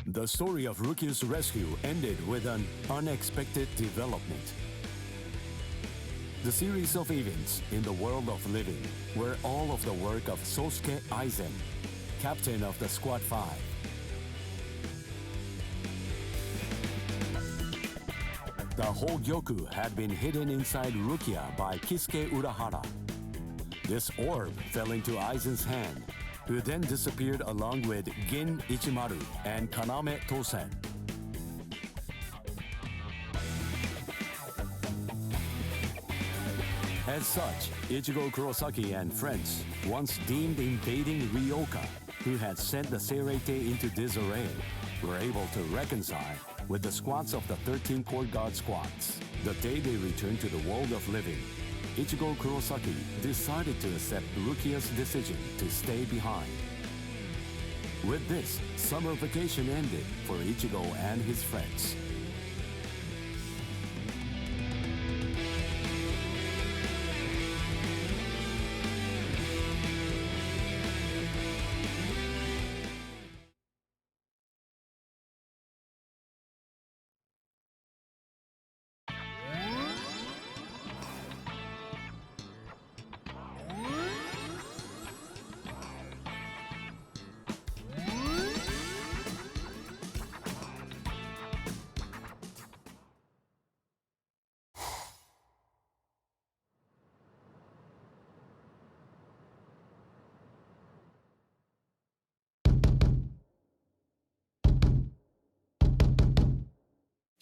The story of Rukia's rescue ended with an unexpected development. The series of events in the world of living were all of the work of Sosuke Aizen, captain of the Squad 5. The Hogyoku had been hidden inside Rukia by Kisuke Urahara. This orb fell into Aizen's hand, who then disappeared along with Gin Ichimaru and Kaname Tosen. As such, Ichigo Kurosaki and friends, once deemed invading Ryoka, who had sent the Seirete into disarray, were able to reconcile with the squads of the 13 Court Guard squads. The day they returned to the world of living, Ichigo Kurosaki decided to accept Rukia's decision to stay behind. With this, summer vacation ended for Ichigo and his friends.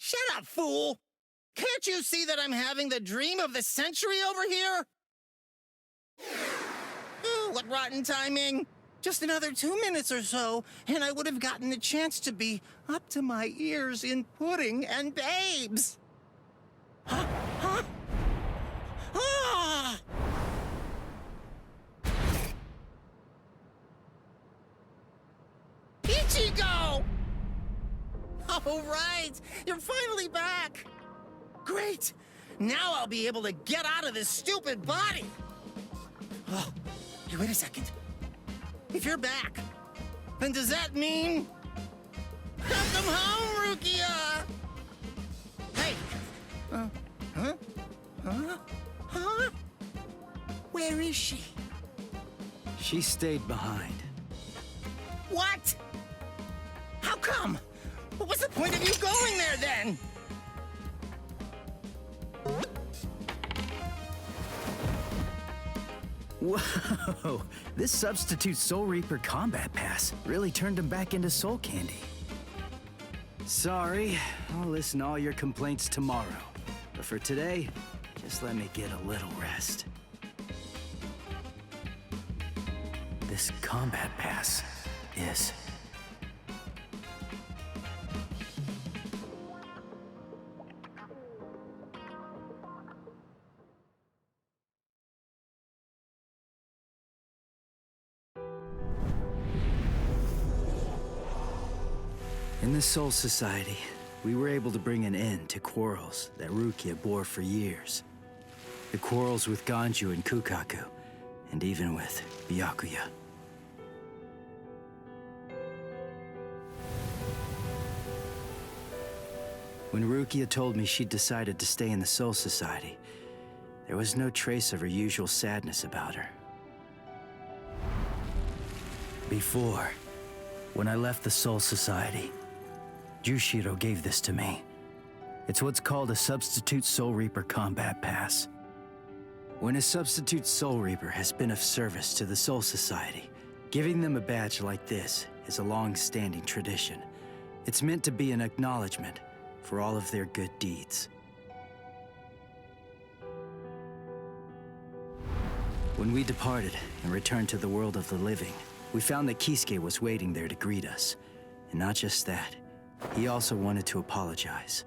Shut up, fool! Can't you see that I'm having the dream of the century over here? Ooh, what rotten timing! Just another 2 minutes or so, and I would have gotten the chance to be up to my ears in pudding and babes! Huh? Huh? Ah! Ichigo! All right, you're finally back. Great. Now I'll be able to get out of this stupid body. Oh, hey, wait a second. If you're back, then does that mean... Welcome home, Rukia! Hey. Huh? Huh? Where is she? She stayed behind. What? How come? What was the point of you going there, then? Whoa! This substitute Soul Reaper combat pass really turned him back into soul candy. Sorry, I'll listen to all your complaints tomorrow. But for today, just let me get a little rest. This combat pass is... In the Soul Society, we were able to bring an end to quarrels that Rukia bore for years. The quarrels with Ganju and Kukaku, and even with Byakuya. When Rukia told me she'd decided to stay in the Soul Society, there was no trace of her usual sadness about her. Before, when I left the Soul Society, Jushiro gave this to me. It's what's called a Substitute Soul Reaper Combat Pass. When a Substitute Soul Reaper has been of service to the Soul Society, giving them a badge like this is a long-standing tradition. It's meant to be an acknowledgement for all of their good deeds. When we departed and returned to the world of the living, we found that Kisuke was waiting there to greet us. And not just that, he also wanted to apologize.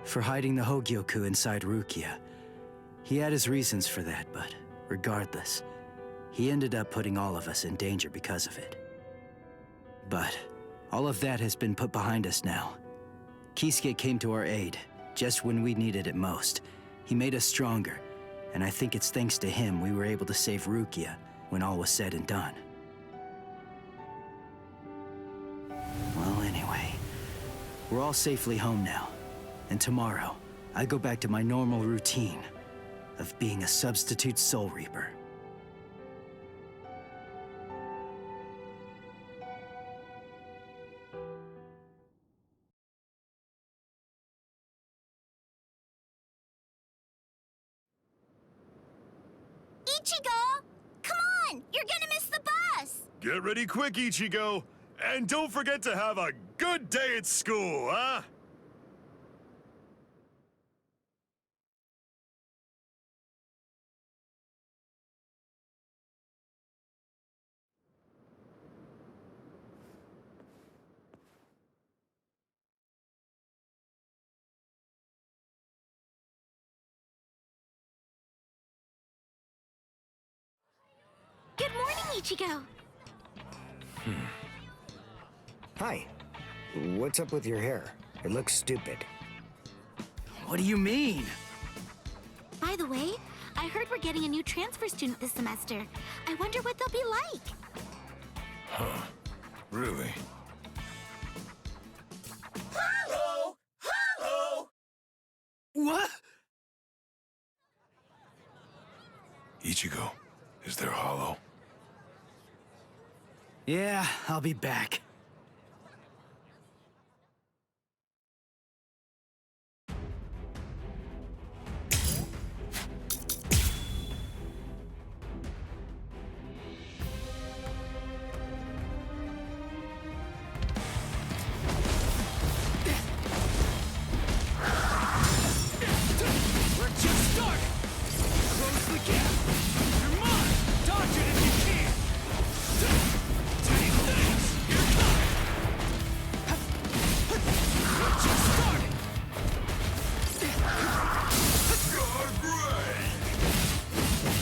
For hiding the Hogyoku inside Rukia. He had his reasons for that, but regardless, he ended up putting all of us in danger because of it. But all of that has been put behind us now. Kisuke came to our aid, just when we needed it most. He made us stronger, and I think it's thanks to him we were able to save Rukia when all was said and done. We're all safely home now. And tomorrow, I go back to my normal routine of being a substitute Soul Reaper. Ichigo! Come on! You're gonna miss the bus! Get ready quick, Ichigo! And don't forget to have a good day at school, huh? Good morning, Ichigo! Hi. What's up with your hair? It looks stupid. What do you mean? By the way, I heard we're getting a new transfer student this semester. I wonder what they'll be like. Huh. Really? Hello! Hello! What? Ichigo, is there Hollow? Yeah, I'll be back. We're just starting! Close the gap! You're mine! Dodge it if you can! Take this! You're coming! We're just starting!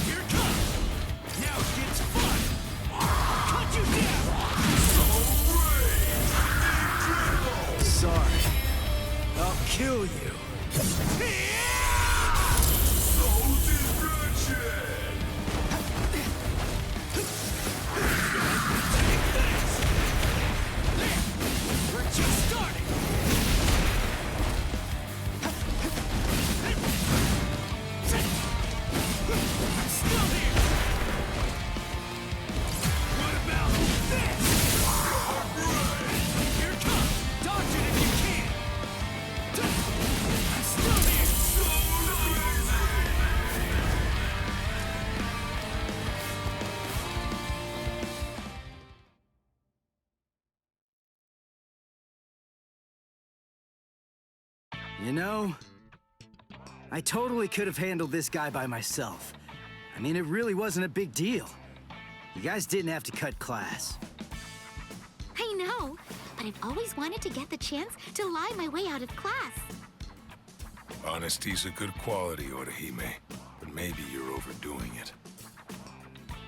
You're coming! Now it gets fun! Cut you down! Sorry. I'll kill you. We're just starting! I'm still here! What about this? Here it comes! Dodge it if you can! I'm still here! You know, I totally could have handled this guy by myself. I mean, it really wasn't a big deal. You guys didn't have to cut class. I know, but I've always wanted to get the chance to lie my way out of class. Honesty's a good quality, Orihime, but maybe you're overdoing it.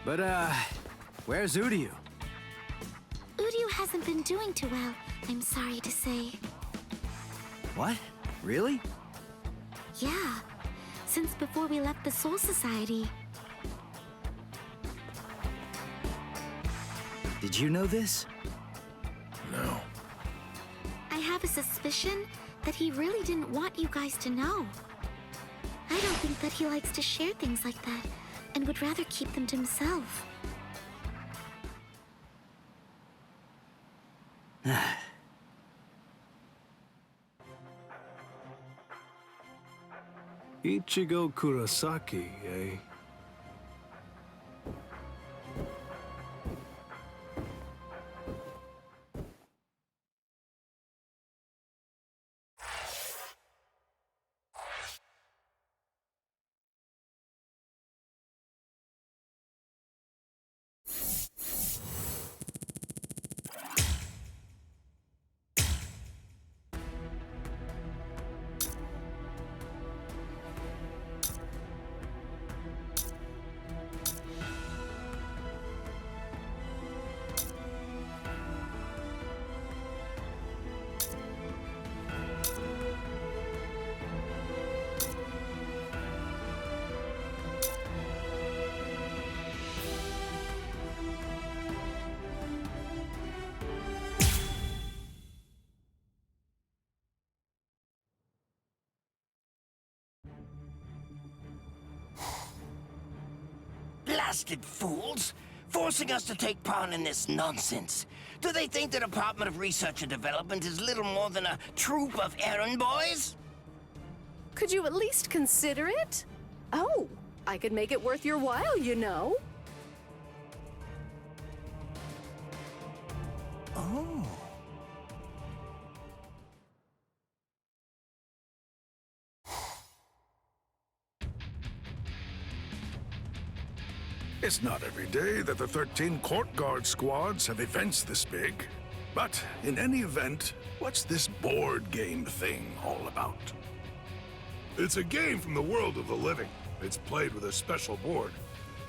But, where's Uryu? Uryu hasn't been doing too well, I'm sorry to say. What? Really? Yeah, since before we left the Soul Society. Did you know this? No. I have a suspicion that he really didn't want you guys to know. I don't think that he likes to share things like that, and would rather keep them to himself. Ichigo Kurosaki, eh? blasted fools! Forcing us to take part in this nonsense. Do they think the Department of Research and Development is little more than a troop of errand boys? Could you at least consider it? Oh, I could make it worth your while, you know. Oh. It's not every day that the 13 court guard squads have events this big. But in any event, what's this board game thing all about? It's a game from the world of the living. It's played with a special board.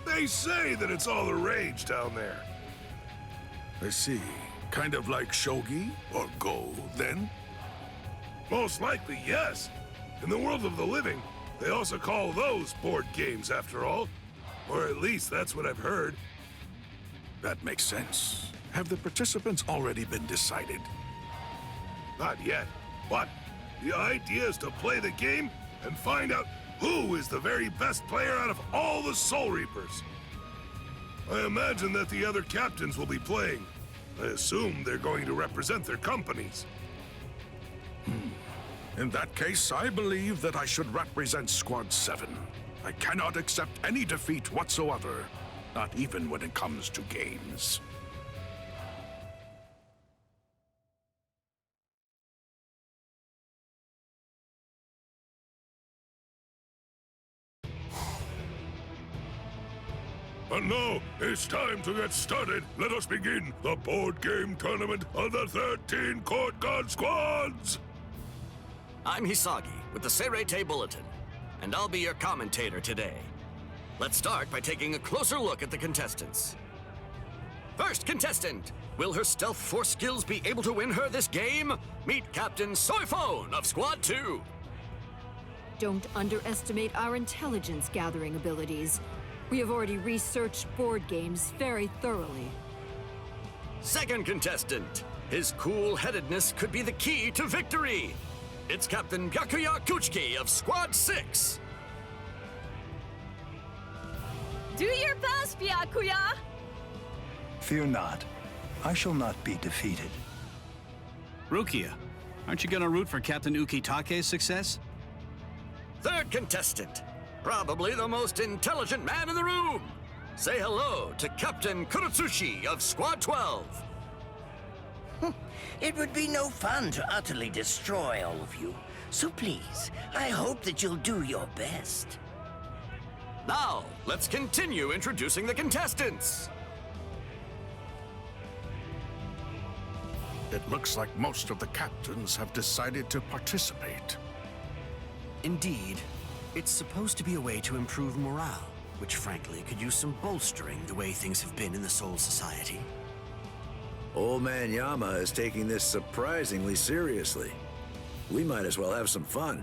They say that it's all the rage down there. I see. Kind of like shogi or go, then? Most likely, yes. In the world of the living, they also call those board games, after all. Or at least that's what I've heard. That makes sense. Have the participants already been decided? Not yet. But the idea is to play the game and find out who is the very best player out of all the Soul Reapers. I imagine that the other captains will be playing. I assume they're going to represent their companies. In that case, I believe that I should represent Squad 7. I cannot accept any defeat whatsoever, not even when it comes to games. And now, it's time to get started. Let us begin the board game tournament of the 13 court guard squads! I'm Hisagi with the Seirete Bulletin, and I'll be your commentator today. Let's start by taking a closer look at the contestants. First contestant, will her stealth force skills be able to win her this game? Meet Captain Soifone of Squad 2. Don't underestimate our intelligence gathering abilities. We have already researched board games very thoroughly. Second contestant, his cool-headedness could be the key to victory. It's Captain Byakuya Kuchiki of Squad 6. Do your best, Byakuya! Fear not. I shall not be defeated. Rukia, aren't you gonna root for Captain Ukitake's success? Third contestant, probably the most intelligent man in the room. Say hello to Captain Kurotsushi of Squad 12. It would be no fun to utterly destroy all of you. So please, I hope that you'll do your best. Now, let's continue introducing the contestants. It looks like most of the captains have decided to participate. Indeed. It's supposed to be a way to improve morale, which frankly could use some bolstering the way things have been in the Soul Society. Old Man Yama is taking this surprisingly seriously. We might as well have some fun.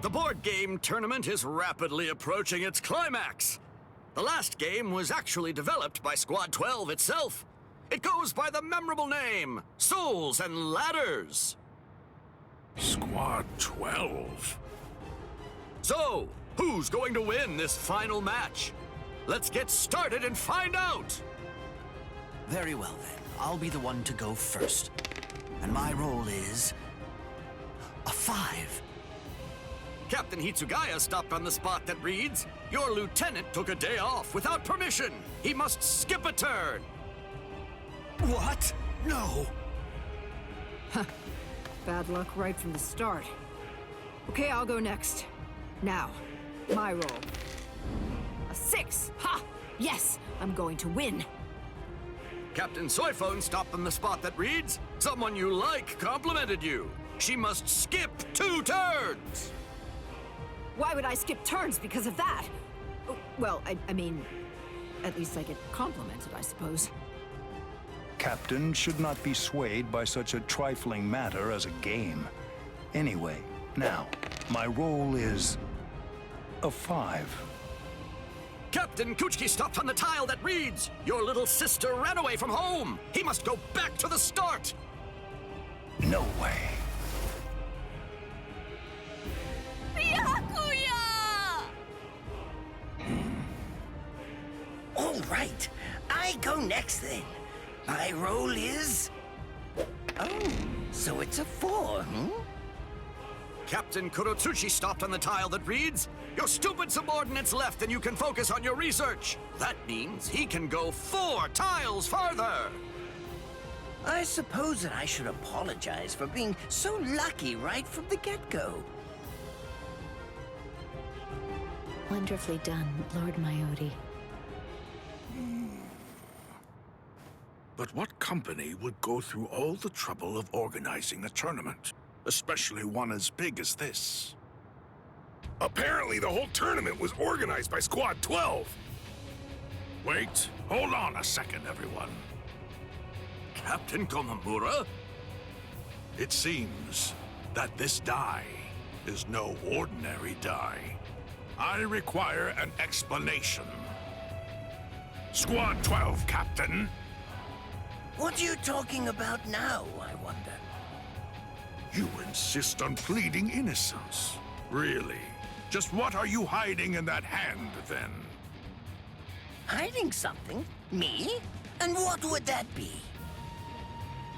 The board game tournament is rapidly approaching its climax. The last game was actually developed by Squad 12 itself. It goes by the memorable name, Souls and Ladders. Squad 12? So, who's going to win this final match? Let's get started and find out! Very well then, I'll be the one to go first. And my role is... a 5. Captain Hitsugaya stopped on the spot that reads, "Your lieutenant took a day off without permission. He must skip a turn." What? No! Bad luck right from the start. Okay, I'll go next. Now, my roll. A 6! Ha! Yes, I'm going to win. Captain Soifone stopped on the spot that reads, "Someone you like complimented you. She must skip 2 turns." Why would I skip turns because of that? Well, I mean, at least I get complimented, I suppose. Captain should not be swayed by such a trifling matter as a game. Anyway, now, my role is a 5. Captain Kuchiki stopped on the tile that reads, "Your little sister ran away from home. He must go back to the start." No way. Byakuya! All right. I go next then. My role is... Oh, so it's a 4, hmm? Captain Kurotsuchi stopped on the tile that reads, "Your stupid subordinate's left and you can focus on your research." That means he can go 4 tiles farther. I suppose that I should apologize for being so lucky right from the get-go. Wonderfully done, Lord Mayodi. But what company would go through all the trouble of organizing a tournament? Especially one as big as this. Apparently the whole tournament was organized by Squad 12. Wait, hold on a second, everyone. Captain Komamura? It seems that this die is no ordinary die. I require an explanation. Squad 12, Captain. What are you talking about now, I wonder? You insist on pleading innocence. Really? Just what are you hiding in that hand, then? Hiding something? Me? And what would that be?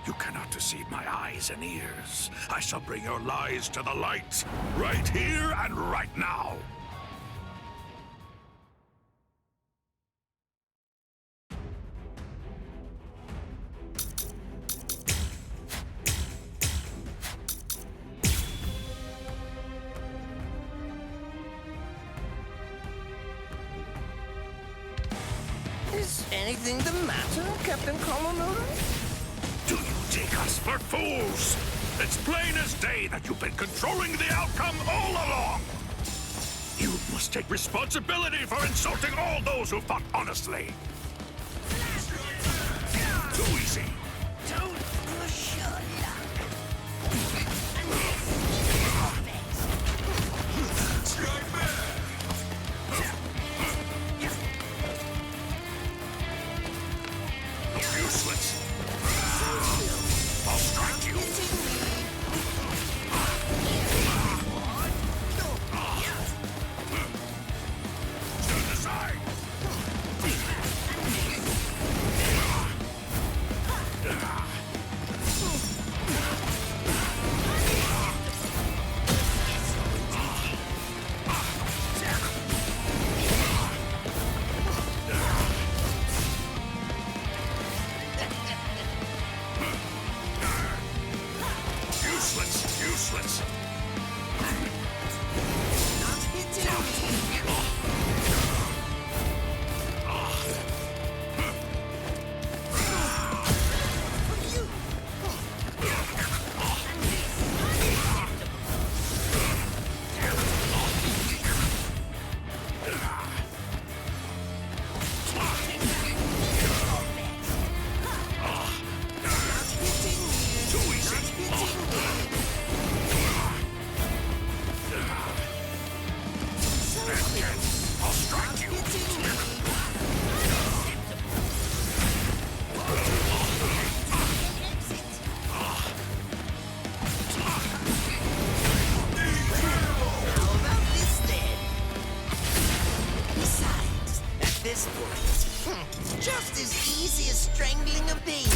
You cannot deceive my eyes and ears. I shall bring your lies to the light, right here and right now. Is anything the matter, Captain Komamura? Do you take us for fools? It's plain as day that you've been controlling the outcome all along. You must take responsibility for insulting all those who fought honestly. Too easy. Don't push your luck. Useless. I'll strike you. Stand aside. Useless. Not hitting me. I'll strike you. How about this then? Besides, at this point, just as easy as strangling a baby.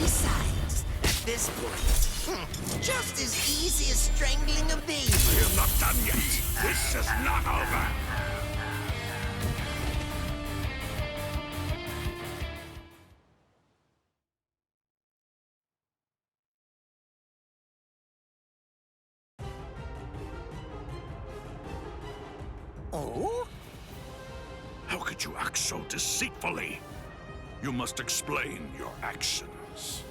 Besides, at this point, just as easy as strangling a baby. I am not done yet. This is not over. Oh? How could you act so deceitfully? You must explain your actions.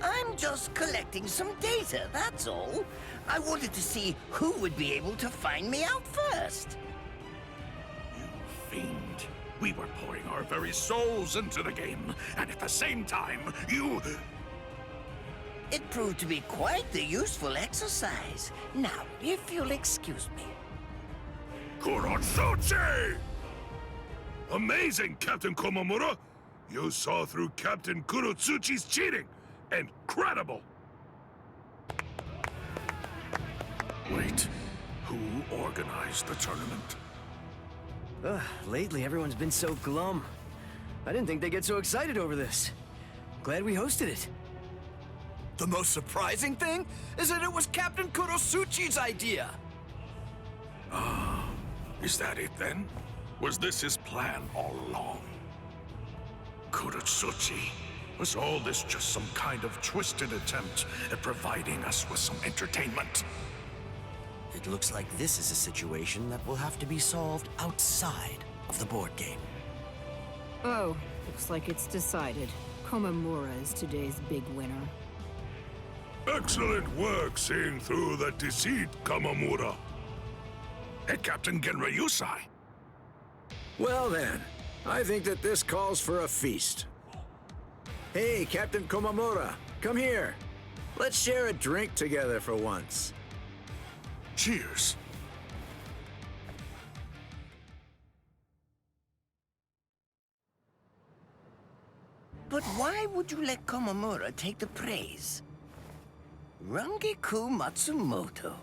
I'm just collecting some data, that's all. I wanted to see who would be able to find me out first. You fiend. We were pouring our very souls into the game, and at the same time, you... It proved to be quite the useful exercise. Now, if you'll excuse me. Kurotsuchi! Amazing, Captain Komamura! You saw through Captain Kurotsuchi's cheating! Incredible! Wait, who organized the tournament? Lately, everyone's been so glum. I didn't think they'd get so excited over this. Glad we hosted it. The most surprising thing is that it was Captain Kurotsuchi's idea. Is that it then? Was this his plan all along? Kurotsuchi, was all this just some kind of twisted attempt at providing us with some entertainment? It looks like this is a situation that will have to be solved outside of the board game. Oh, looks like it's decided. Komamura is today's big winner. Excellent work seeing through the deceit, Kamamura. Hey, Captain Genra Yusai. Well then, I think that this calls for a feast. Hey, Captain Komamura, come here. Let's share a drink together for once. Cheers. But why would you let Komamura take the praise? Rangiku Matsumoto.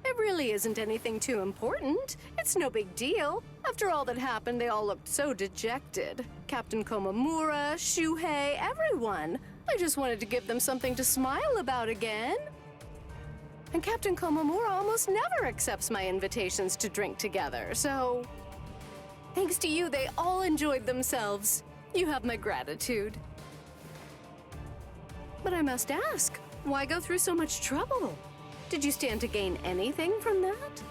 It really isn't anything too important. It's no big deal. After all that happened, they all looked so dejected. Captain Komamura, Shuhei, everyone. I just wanted to give them something to smile about again. And Captain Komamura almost never accepts my invitations to drink together, so... Thanks to you, they all enjoyed themselves. You have my gratitude. But I must ask, why go through so much trouble? Did you stand to gain anything from that?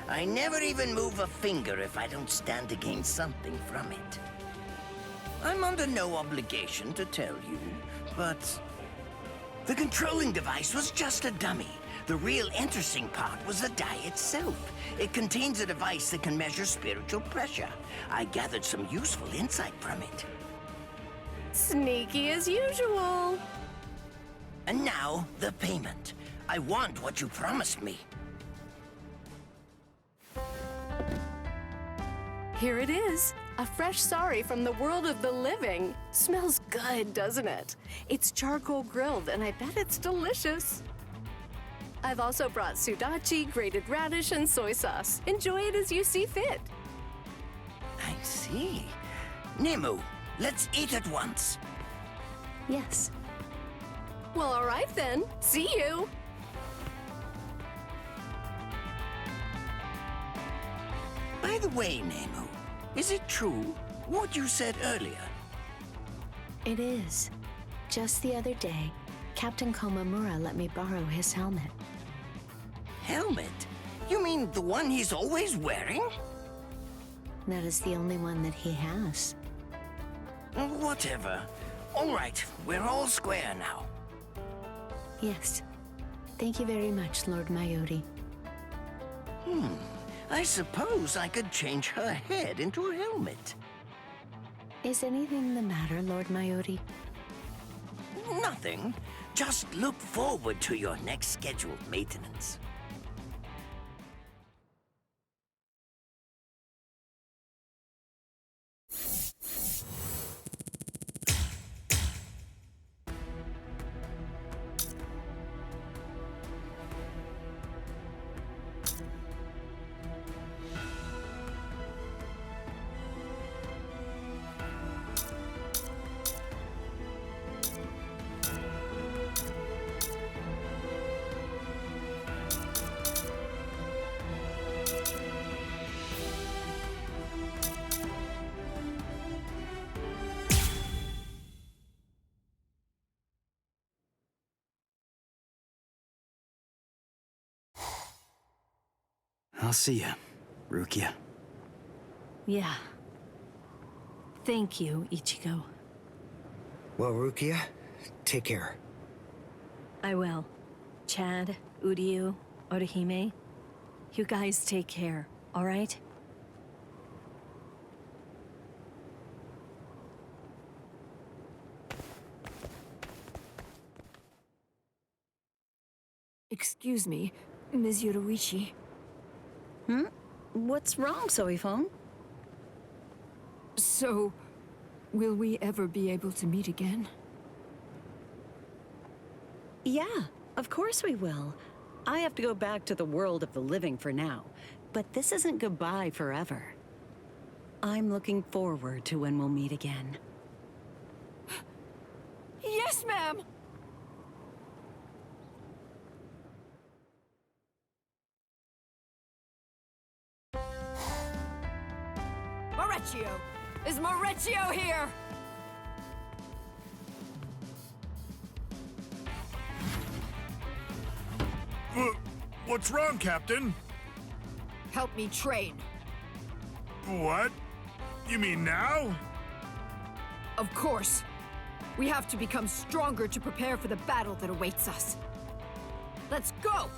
I never even move a finger if I don't stand to gain something from it. I'm under no obligation to tell you, but... The controlling device was just a dummy. The real interesting part was the die itself. It contains a device that can measure spiritual pressure. I gathered some useful insight from it. Sneaky as usual. And now, the payment. I want what you promised me. Here it is. A fresh sari from the world of the living. Smells good, doesn't it? It's charcoal grilled, and I bet it's delicious. I've also brought sudachi, grated radish, and soy sauce. Enjoy it as you see fit. I see. Nemu, let's eat at once. Yes. Well, all right then. See you. By the way, Nemu, is it true what you said earlier? It is. Just the other day, Captain Komamura let me borrow his helmet. Helmet? You mean the one he's always wearing? That is the only one that he has. Whatever. All right, we're all square now. Yes. Thank you very much, Lord Mayori. I suppose I could change her head into a helmet. Is anything the matter, Lord Mayori? Nothing. Just look forward to your next scheduled maintenance. I'll see ya, Rukia. Yeah. Thank you, Ichigo. Well, Rukia, take care. I will. Chad, Uryu, Orihime, you guys take care, all right? Excuse me, Ms. Yoruichi. What's wrong, Soifon? So, will we ever be able to meet again? Yeah, of course we will. I have to go back to the world of the living for now, but this isn't goodbye forever. I'm looking forward to when we'll meet again. Yes, ma'am! Maurecchio! Is Maurecchio here? What's wrong, Captain? Help me train. What? You mean now? Of course. We have to become stronger to prepare for the battle that awaits us. Let's go!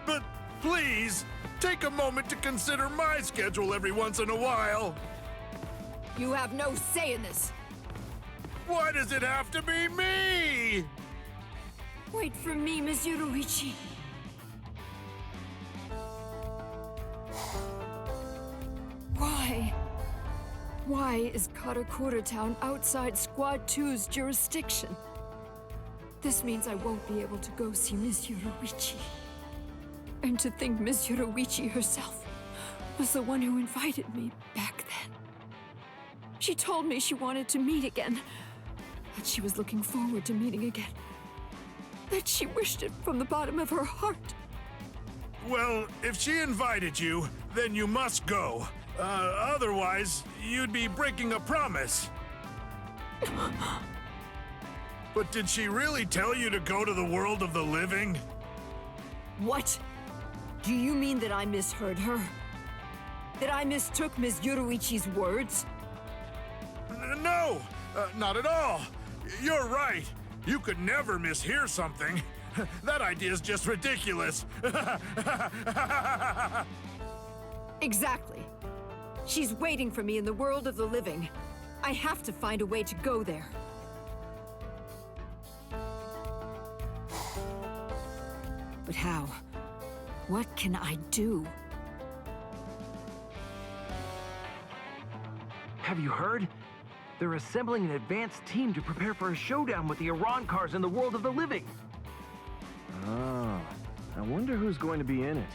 But please, take a moment to consider my schedule every once in a while. You have no say in this. Why does it have to be me? Wait for me, Ms. Yoruichi. Why? Why is Karakura Town outside Squad 2's jurisdiction? This means I won't be able to go see Ms. Yoruichi. And to think Ms. Yoruichi herself was the one who invited me back then. She told me she wanted to meet again, that she was looking forward to meeting again, that she wished it from the bottom of her heart. Well, if she invited you, then you must go. Otherwise, you'd be breaking a promise. But did she really tell you to go to the world of the living? What? Do you mean that I misheard her? That I mistook Ms. Yoruichi's words? No, not at all. You're right. You could never mishear something. That idea is just ridiculous. Exactly. She's waiting for me in the world of the living. I have to find a way to go there. But how? What can I do? Have you heard? They're assembling an advanced team to prepare for a showdown with the Iran cars in the world of the living. Oh, I wonder who's going to be in it.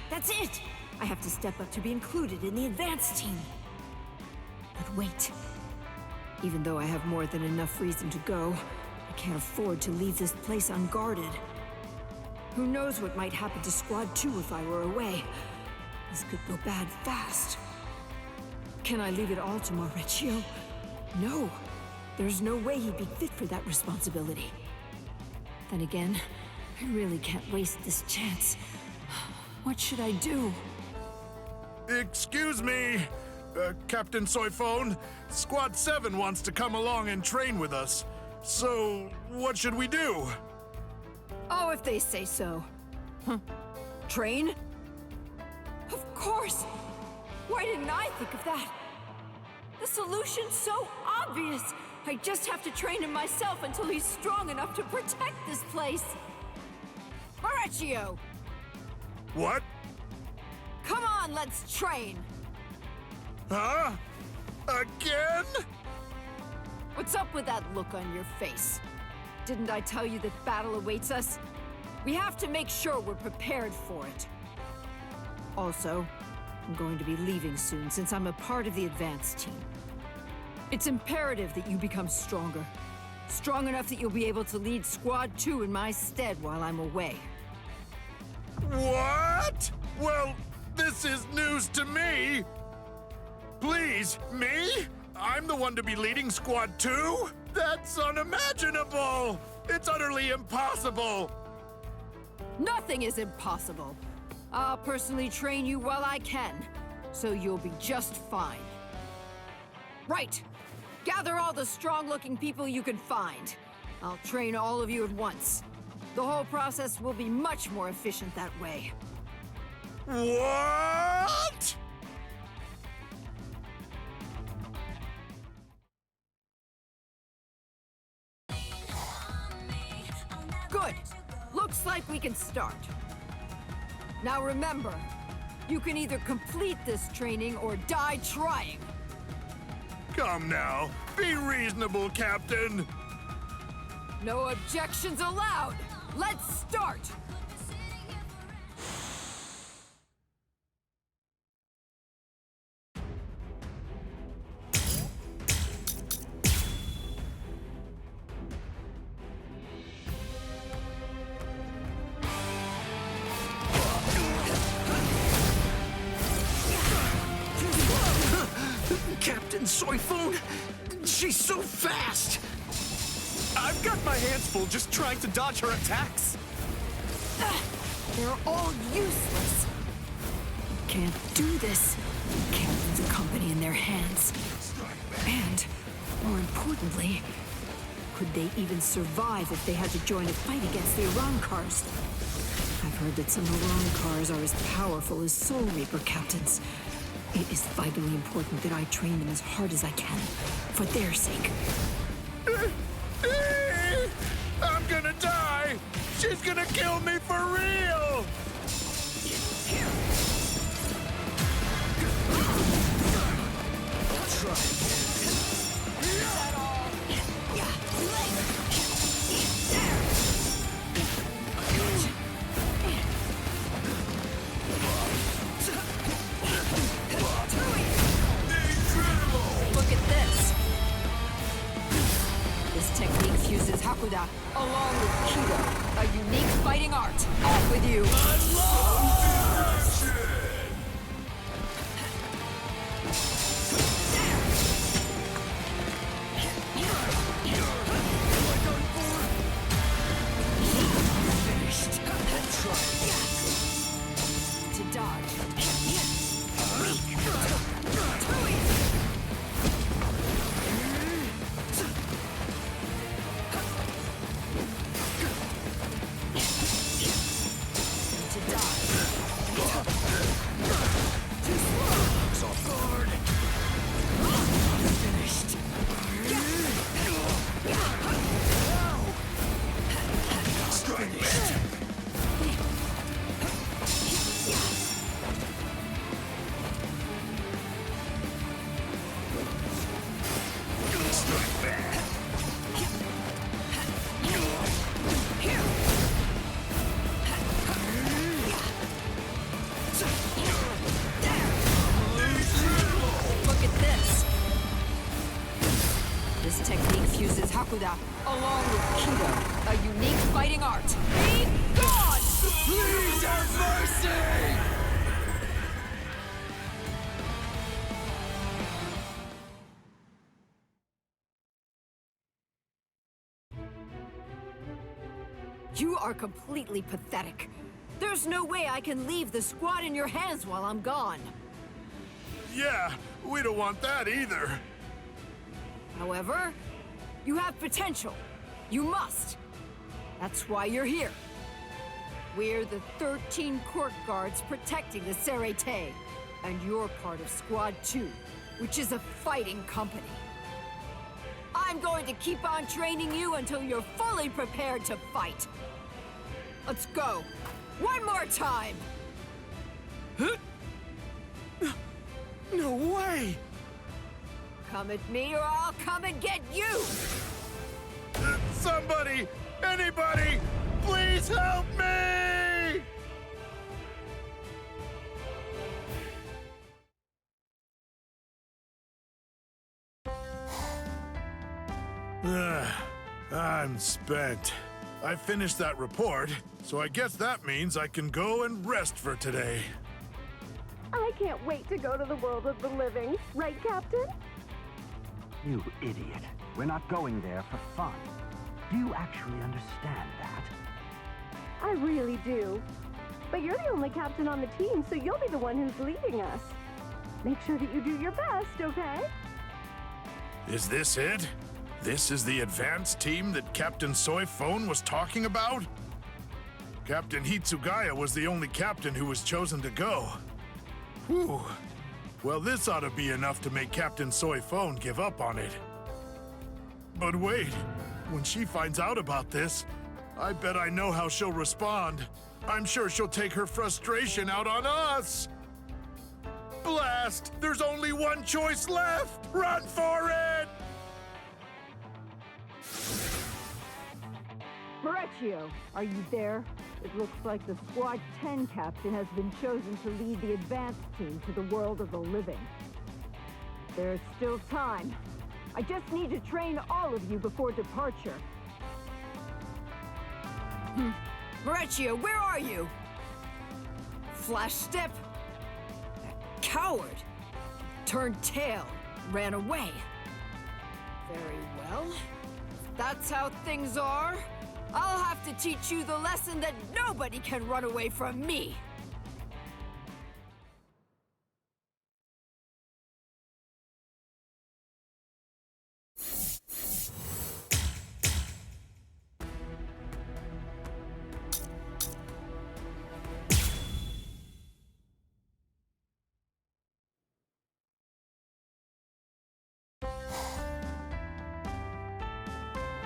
That's it! I have to step up to be included in the advanced team. But wait. Even though I have more than enough reason to go, I can't afford to leave this place unguarded. Who knows what might happen to Squad 2 if I were away? This could go bad fast. Can I leave it all to Maurecchio? No. There's no way he'd be fit for that responsibility. Then again, I really can't waste this chance. What should I do? Excuse me, Captain Soifon. Squad 7 wants to come along and train with us. So, what should we do? Oh, if they say so. Train? Of course! Why didn't I think of that? The solution's so obvious! I just have to train him myself until he's strong enough to protect this place! Maurecchio! What? Come on, let's train! Huh? Again? What's up with that look on your face? Didn't I tell you that battle awaits us? We have to make sure we're prepared for it. Also, I'm going to be leaving soon since I'm a part of the advanced team. It's imperative that you become stronger. Strong enough that you'll be able to lead Squad 2 in my stead while I'm away. What? Well, this is news to me. Please, me? I'm the one to be leading Squad 2? That's unimaginable! It's utterly impossible! Nothing is impossible. I'll personally train you while I can, so you'll be just fine. Right! Gather all the strong-looking people you can find. I'll train all of you at once. The whole process will be much more efficient that way. What? Good! Looks like we can start. Now remember, you can either complete this training or die trying. Come now, be reasonable, Captain. No objections allowed! Let's start! Captain Soifun! She's so fast! I've got my hands full just trying to dodge her attacks. They're all useless. Can't do this. Captain's a company in their hands. And, more importantly, could they even survive if they had to join a fight against the Arankars? I've heard that some Arankars are as powerful as Soul Reaper captains. It is vitally important that I train them as hard as I can, for their sake. I'm gonna die! She's gonna kill me for real! Look at this. This technique fuses Hakuda along with Kido, a unique fighting art. Off with you! To dodge. Look at this. This technique fuses Hakuda along with Kido, a unique fighting art. Be gone! Please have mercy! You are completely pathetic. There's no way I can leave the squad in your hands while I'm gone. Yeah, we don't want that either. However, you have potential. You must. That's why you're here. We're the 13 court guards protecting the Serete, and you're part of Squad 2, which is a fighting company. I'm going to keep on training you until you're fully prepared to fight. Let's go. One more time. No way! Come at me or I'll come and get you! Somebody! Anybody! Please help me! I'm spent. I finished that report, so I guess that means I can go and rest for today. I can't wait to go to the world of the living. Right, Captain? You idiot. We're not going there for fun. Do you actually understand that? I really do. But you're the only captain on the team, so you'll be the one who's leading us. Make sure that you do your best, okay? Is this it? This is the advanced team that Captain Soy Phone was talking about? Captain Hitsugaya was the only captain who was chosen to go. Whew. Well, this ought to be enough to make Captain Soy Phone give up on it. But wait, when she finds out about this, I bet I know how she'll respond. I'm sure she'll take her frustration out on us. Blast! There's only one choice left! Run for it! Maurizio, are you there? It looks like the Squad 10 captain has been chosen to lead the advanced team to the world of the living. There's still time. I just need to train all of you before departure. Maurizio, where are you? Flash step. That coward. Turned tail. Ran away. Very well. If that's how things are, I'll have to teach you the lesson that nobody can run away from me.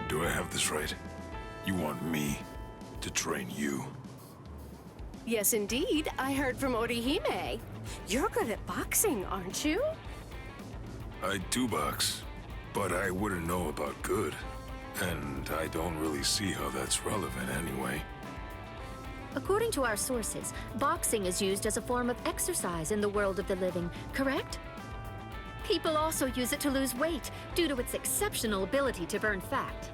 Do I have this right? You want me to train you? Yes, indeed. I heard from Orihime. You're good at boxing, aren't you? I do box, but I wouldn't know about good. And I don't really see how that's relevant anyway. According to our sources, boxing is used as a form of exercise in the world of the living, correct? People also use it to lose weight due to its exceptional ability to burn fat.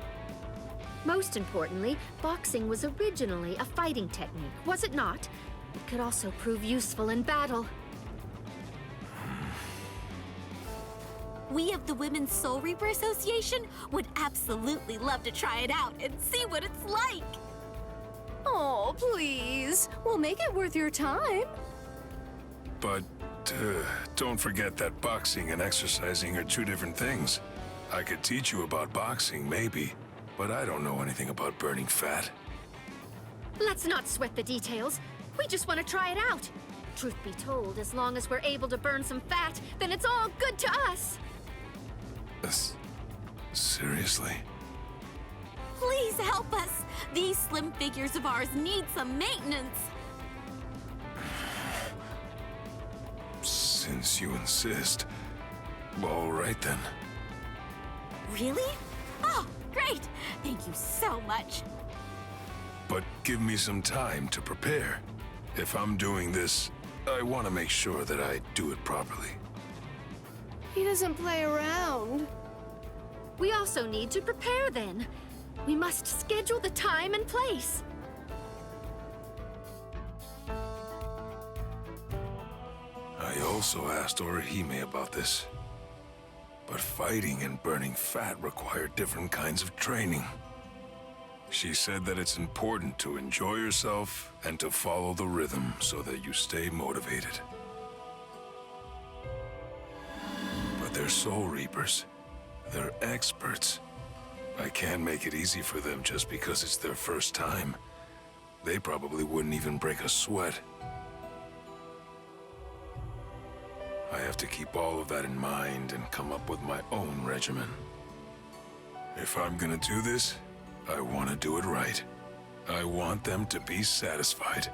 Most importantly, boxing was originally a fighting technique, was it not? It could also prove useful in battle. We of the Women's Soul Reaper Association would absolutely love to try it out and see what it's like. Oh, please. We'll make it worth your time. But don't forget that boxing and exercising are two different things. I could teach you about boxing, maybe, but I don't know anything about burning fat. Let's not sweat the details. We just want to try it out. Truth be told, as long as we're able to burn some fat, then it's all good to us. Seriously? Please help us. These slim figures of ours need some maintenance. Since you insist. All right then. Really? Oh, great. Thank you so much. But give me some time to prepare. If I'm doing this, I want to make sure that I do it properly. He doesn't play around. We also need to prepare then. We must schedule the time and place. I also asked Orihime about this. But fighting and burning fat require different kinds of training. She said that it's important to enjoy yourself and to follow the rhythm so that you stay motivated. But they're Soul Reapers. They're experts. I can't make it easy for them just because it's their first time. They probably wouldn't even break a sweat. I have to keep all of that in mind and come up with my own regimen. If I'm gonna do this, I want to do it right. I want them to be satisfied.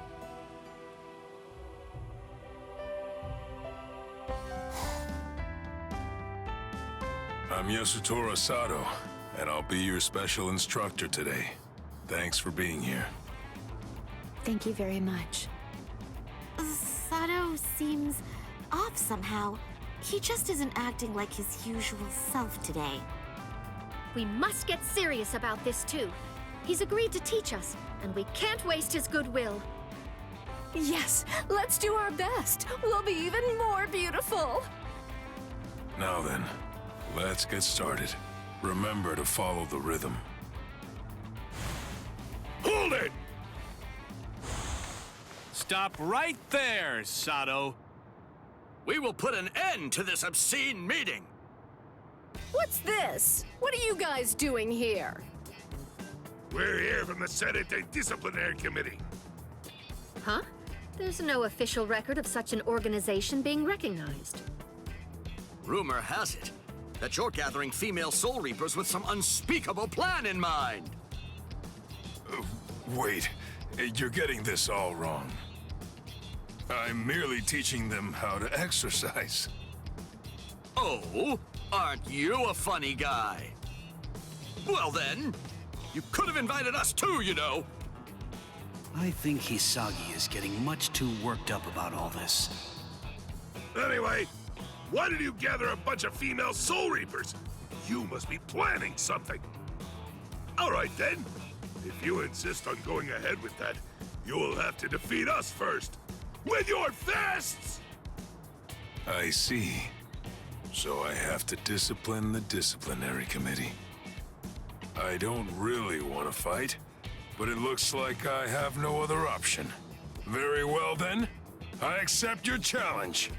I'm Yasutora Sato, and I'll be your special instructor today. Thanks for being here. Thank you very much. Sato seems off somehow. He just isn't acting like his usual self today. We must get serious about this too. He's agreed to teach us, and we can't waste his goodwill. Yes, let's do our best. We'll be even more beautiful. Now then, let's get started. Remember to follow the rhythm. Hold it! Stop right there, Sato. We will put an end to this obscene meeting. What's this? What are you guys doing here? We're here from the Serete Disciplinary Committee. Huh? There's no official record of such an organization being recognized. Rumor has it that you're gathering female Soul Reapers with some unspeakable plan in mind. Wait, you're getting this all wrong. I'm merely teaching them how to exercise. Oh, aren't you a funny guy? Well then, you could have invited us too, you know. I think Hisagi is getting much too worked up about all this. Anyway, why did you gather a bunch of female Soul Reapers? You must be planning something. All right then. If you insist on going ahead with that, you will have to defeat us first. With your fists! I see. So I have to discipline the disciplinary committee. I don't really want to fight, but it looks like I have no other option. Very well then. I accept your challenge.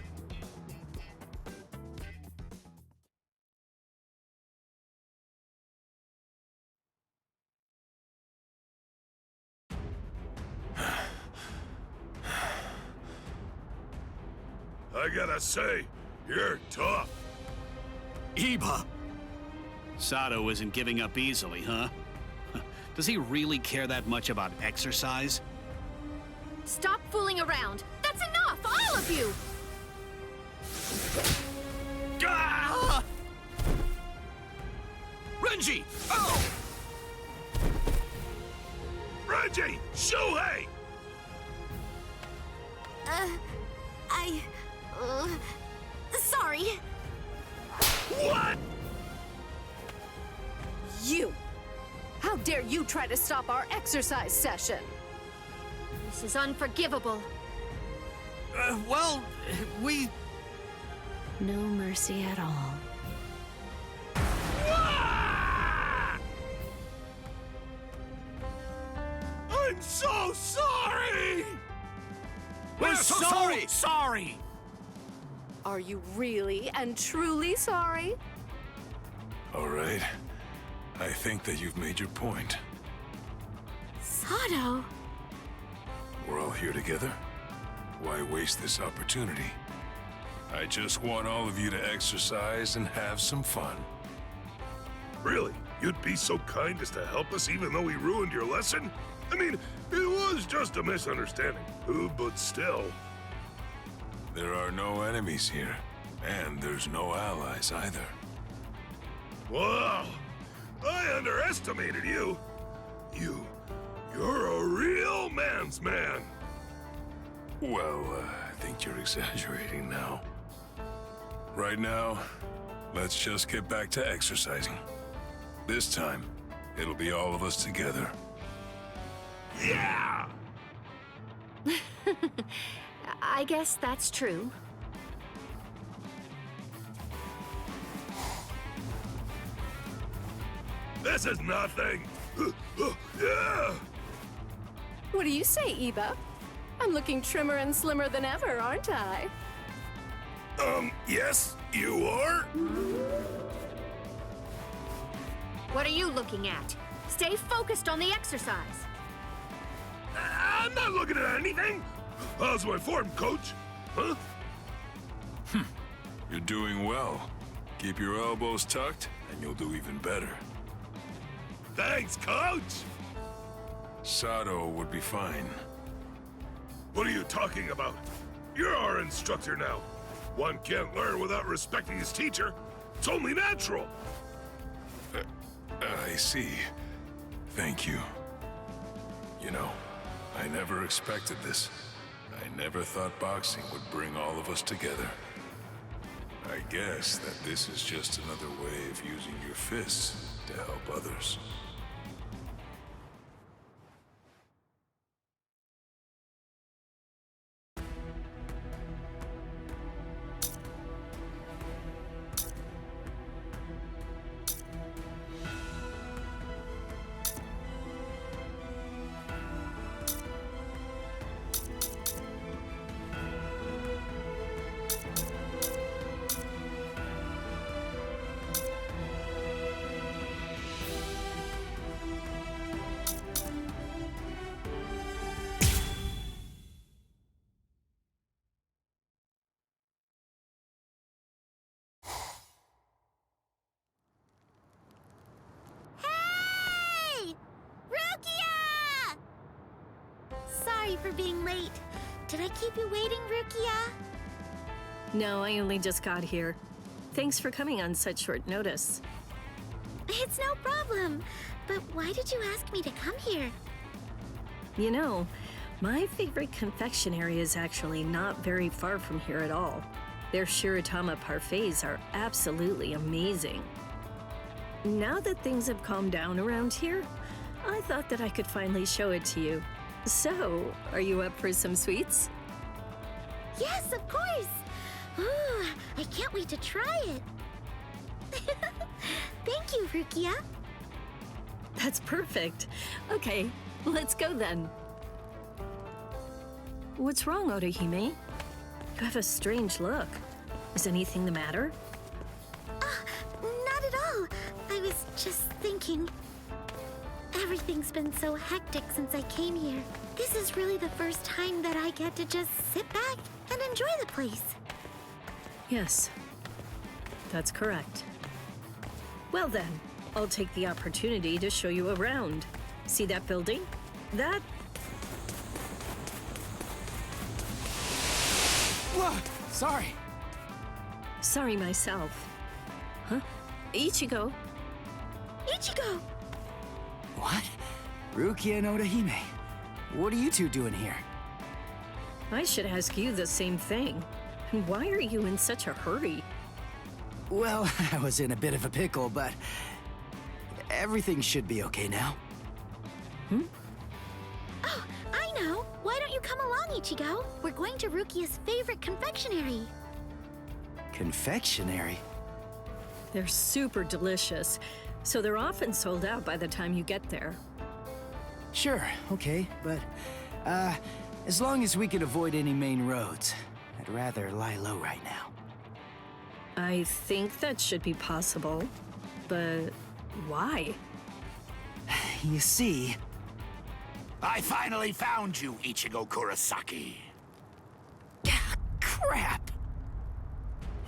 I gotta say, you're tough. Iba! Sato isn't giving up easily, huh? Does he really care that much about exercise? Stop fooling around! That's enough, all of you! Ah! Renji! Oh! Renji! Shuhei! Sorry. What? You! How dare you try to stop our exercise session? This is unforgivable. Well, we... No mercy at all. I'm so sorry! We're so sorry! Are you really and truly sorry? All right. I think that you've made your point. Sato. We're all here together. Why waste this opportunity? I just want all of you to exercise and have some fun. Really? You'd be so kind as to help us even though we ruined your lesson? I mean, it was just a misunderstanding. But still. There are no enemies here. And there's no allies either. Whoa! I underestimated you. You're a real man's man. Well, I think you're exaggerating now. Right now, let's just get back to exercising. This time, it'll be all of us together. Yeah! I guess that's true. This is nothing. Yeah! What do you say, Iba? I'm looking trimmer and slimmer than ever, aren't I? Yes, you are? What are you looking at? Stay focused on the exercise. I'm not looking at anything. How's my form, coach? Huh? You're doing well. Keep your elbows tucked, and you'll do even better. Thanks, coach! Sato would be fine. What are you talking about? You're our instructor now. One can't learn without respecting his teacher. It's only natural. I see. Thank you. You know, I never expected this. I never thought boxing would bring all of us together. I guess that this is just another way of using your fists to help others. sorry for being late. Did I keep you waiting, Rukia? No, I only just got here. Thanks for coming on such short notice. It's no problem. But why did you ask me to come here? You know, my favorite confectionery is actually not very far from here at all. Their Shiratama parfaits are absolutely amazing. Now that things have calmed down around here, I thought that I could finally show it to you. So, are you up for some sweets? Yes, of course. Ooh, I can't wait to try it. Thank you, Rukia. That's perfect. Okay, let's go then. What's wrong, Orihime? You have a strange look. Is anything the matter? Not at all. I was just thinking. Everything's been so hectic since I came here. This is really the first time that I get to just sit back and enjoy the place. Yes, that's correct. Well then, I'll take the opportunity to show you around. See that building? That... Whoa! Sorry. Sorry myself. Huh? Ichigo. Ichigo! What? Rukia and Orihime. What are you two doing here? I should ask you the same thing. Why are you in such a hurry? Well, I was in a bit of a pickle, but everything should be okay now. Oh, I know. Why don't you come along, Ichigo? We're going to Rukia's favorite confectionery. Confectionery? They're super delicious, so they're often sold out by the time you get there. Sure, okay, but, as long as we can avoid any main roads, I'd rather lie low right now. I think that should be possible, but why? You see... I finally found you, Ichigo Kurosaki. Crap!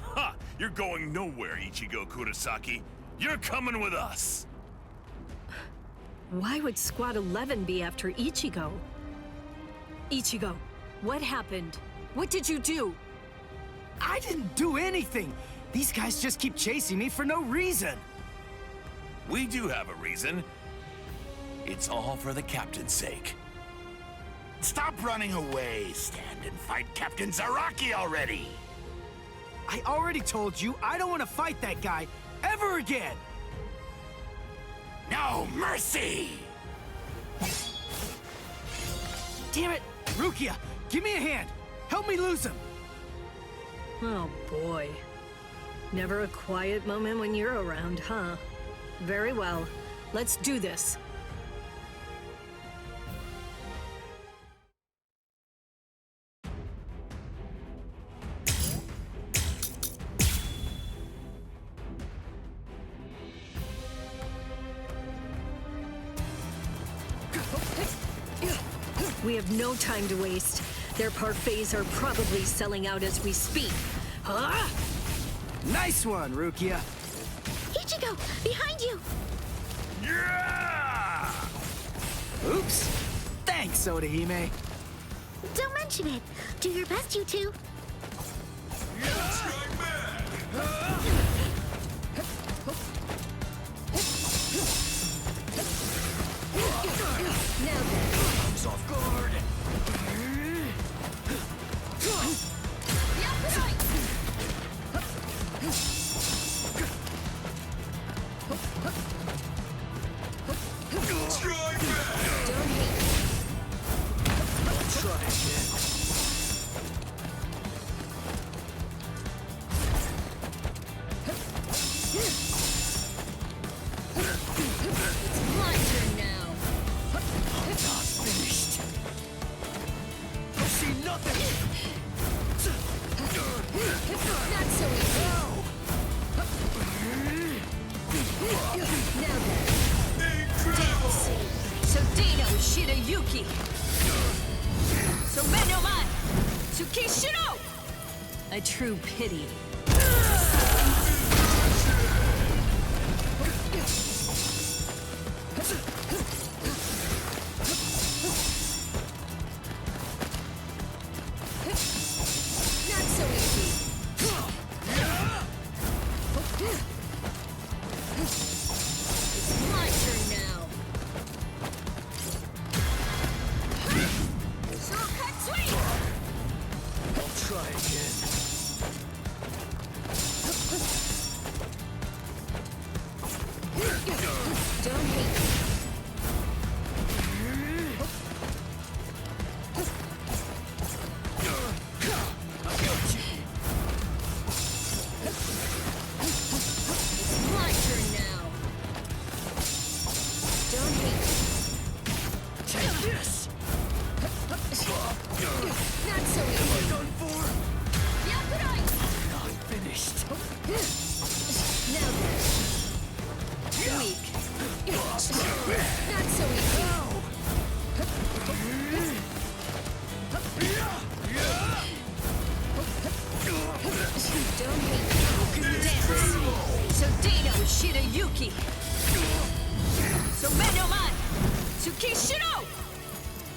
Ha! You're going nowhere, Ichigo Kurosaki. You're coming with us. Why would Squad 11 be after Ichigo? Ichigo, what happened? What did you do? I didn't do anything! These guys just keep chasing me for no reason! We do have a reason. It's all for the captain's sake. Stop running away. Stand and fight Captain Zaraki already. I already told you I don't want to fight that guy ever again! No mercy! Damn it! Rukia, give me a hand! Help me lose him! Oh boy. Never a quiet moment when you're around, huh? Very well. Let's do this. We have no time to waste. Their parfaits are probably selling out as we speak. Huh? Nice one, Rukia! Ichigo, behind you! Yeah! Oops! Thanks, Orihime! Don't mention it. Do your best, you two. Now then, off guard! A true pity. It's my turn now. Shortcut sweep! I'll try again. Don't hate me.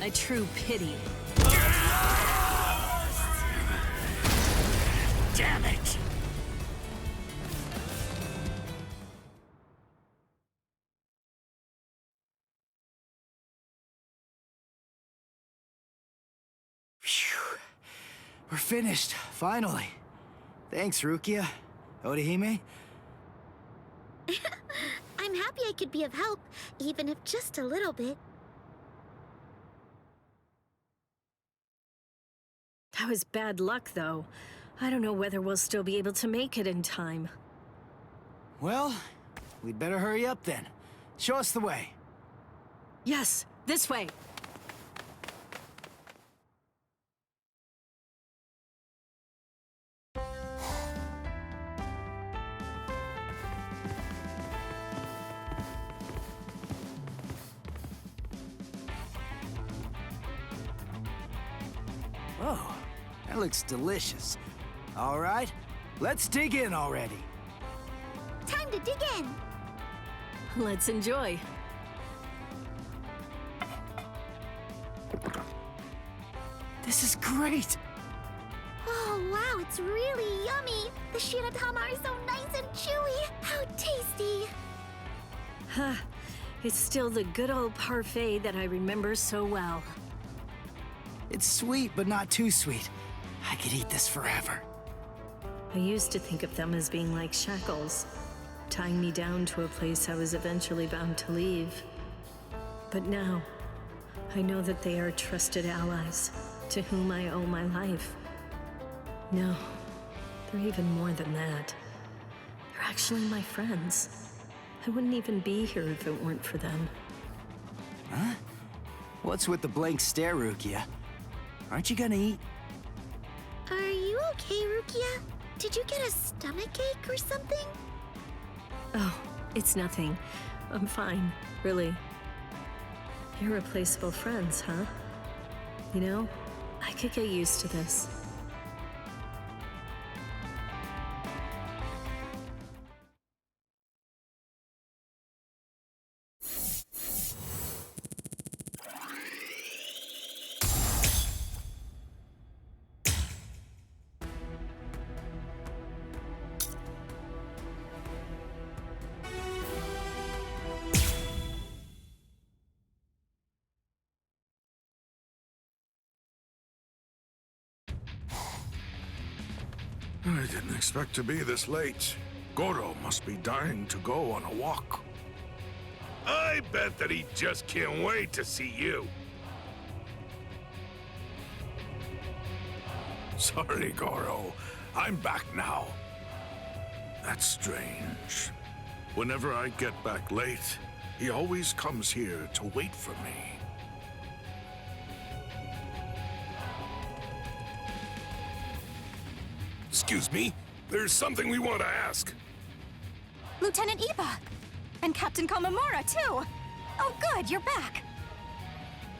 A true pity. Damn it! Phew. We're finished, finally. Thanks, Rukia. Odahime. I'm happy I could be of help, even if just a little bit. That was bad luck, though. I don't know whether we'll still be able to make it in time. Well, we'd better hurry up then. Show us the way. Yes, this way. Oh, that looks delicious. All right, let's dig in already. Time to dig in. Let's enjoy. This is great. Oh, wow, it's really yummy. The shiratama are so nice and chewy. How tasty. Huh. It's still the good old parfait that I remember so well. It's sweet, but not too sweet. I could eat this forever. I used to think of them as being like shackles, tying me down to a place I was eventually bound to leave. But now, I know that they are trusted allies, to whom I owe my life. No, they're even more than that. They're actually my friends. I wouldn't even be here if it weren't for them. Huh? What's with the blank stare, Rukia? Aren't you gonna eat? Are you okay, Rukia? Did you get a stomachache or something? Oh, it's nothing. I'm fine, really. Irreplaceable friends, huh? You know, I could get used to this. I didn't expect to be this late. Goro must be dying to go on a walk. I bet that he just can't wait to see you. Sorry, Goro. I'm back now. That's strange. Whenever I get back late, he always comes here to wait for me. Excuse me? There's something we want to ask. Lieutenant Iba! And Captain Komamura, too! Oh, good, you're back!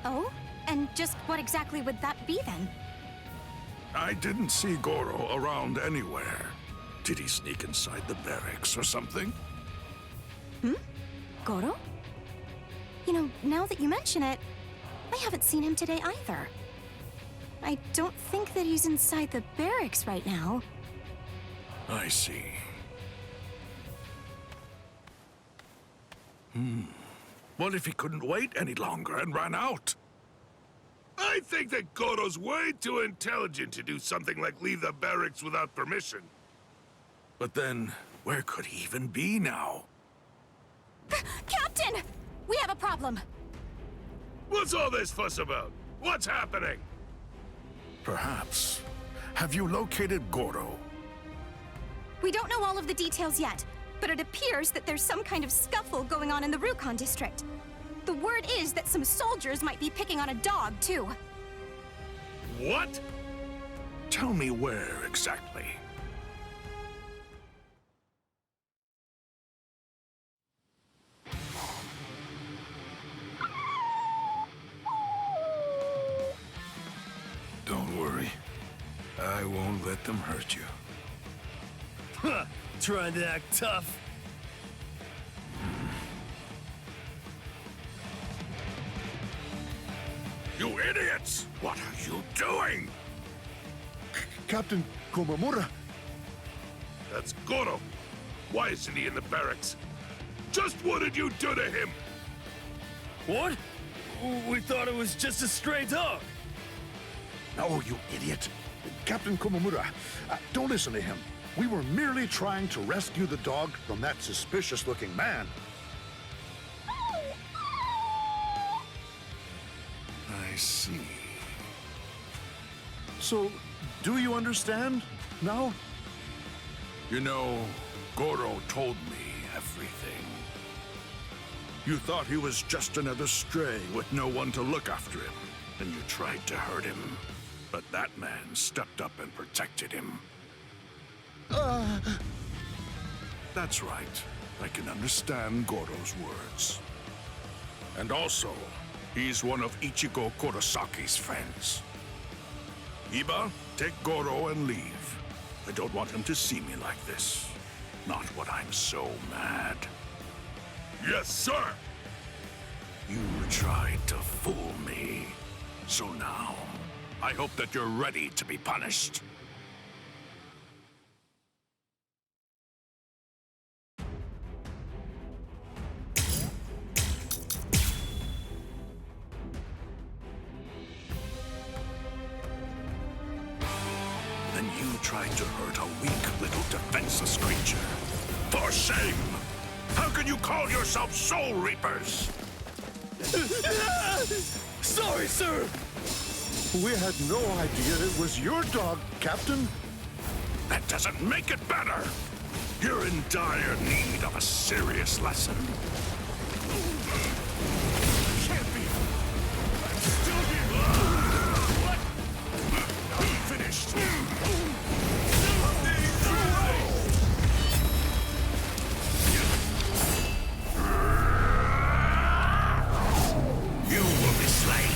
Oh? And just what exactly would that be, then? I didn't see Goro around anywhere. Did he sneak inside the barracks or something? Goro? You know, now that you mention it, I haven't seen him today either. I don't think that he's inside the barracks right now. I see. What if he couldn't wait any longer and ran out? I think that Goro's way too intelligent to do something like leave the barracks without permission. But then, where could he even be now? Captain! We have a problem. What's all this fuss about? What's happening? Perhaps. Have you located Goro? We don't know all of the details yet, but it appears that there's some kind of scuffle going on in the Rukon district. The word is that some soldiers might be picking on a dog, too. What? Tell me where exactly. Don't worry. I won't let them hurt you. Huh, trying to act tough. You idiots! What are you doing? Captain Komamura. That's Goro. Why isn't he in the barracks? Just what did you do to him? What? We thought it was just a stray dog. No, you idiot. Captain Komamura, don't listen to him. We were merely trying to rescue the dog from that suspicious-looking man. I see. So, do you understand now? You know, Goro told me everything. You thought he was just another stray with no one to look after him, and you tried to hurt him. But that man stepped up and protected him. That's right. I can understand Goro's words. And also, he's one of Ichigo Kurosaki's friends. Iba, take Goro and leave. I don't want him to see me like this. Not when I'm so mad. Yes, sir! You tried to fool me. So now, I hope that you're ready to be punished. Then you tried to hurt a weak little defenseless creature. For shame! How can you call yourself Soul Reapers? Sorry, sir! We had no idea it was your dog, Captain. That doesn't make it better! You're in dire need of a serious lesson. Can't be! I'm still here! What? I'm finished! You will be slain!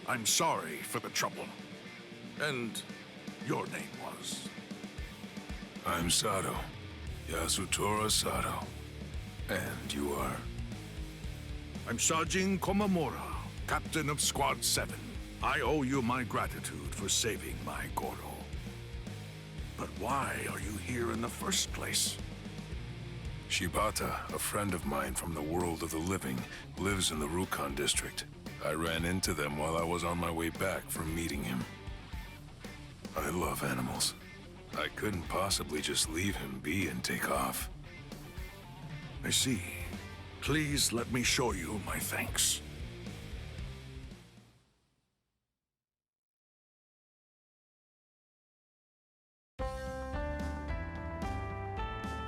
I'm sorry for the trouble. And your name was? I'm Sato. Yasutora Sato. And you are? I'm Sajin Komamura, captain of Squad 7. I owe you my gratitude for saving my Goro. But why are you here in the first place? Shibata, a friend of mine from the world of the living, lives in the Rukon district. I ran into them while I was on my way back from meeting him. I love animals. I couldn't possibly just leave him be and take off. I see. Please let me show you my thanks.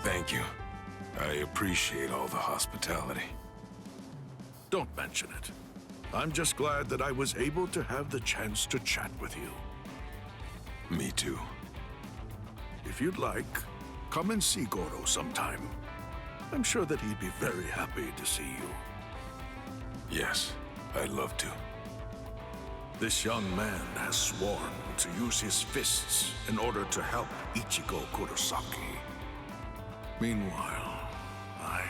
Thank you. I appreciate all the hospitality. Don't mention it. I'm just glad that I was able to have the chance to chat with you. Me too. If you'd like, come and see Goro sometime. I'm sure that he'd be very happy to see you. Yes, I'd love to. This young man has sworn to use his fists in order to help Ichigo Kurosaki. Meanwhile, I...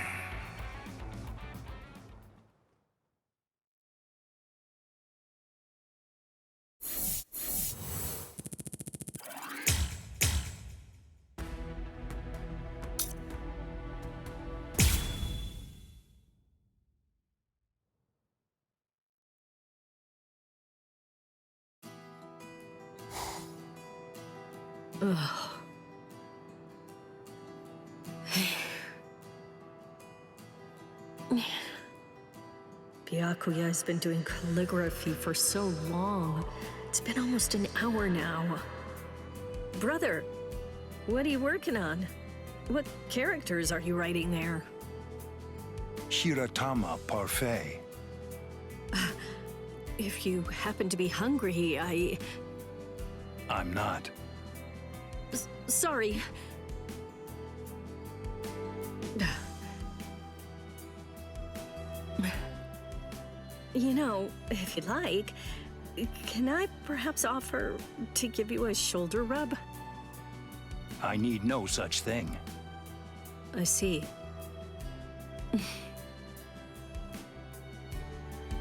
Ugh. Byakuya has been doing calligraphy for so long. It's been almost an hour now. Brother, what are you working on? What characters are you writing there? Shiratama Parfait. If you happen to be hungry, I'm not. Sorry. You know, if you'd like, can I perhaps offer to give you a shoulder rub? I need no such thing. I see.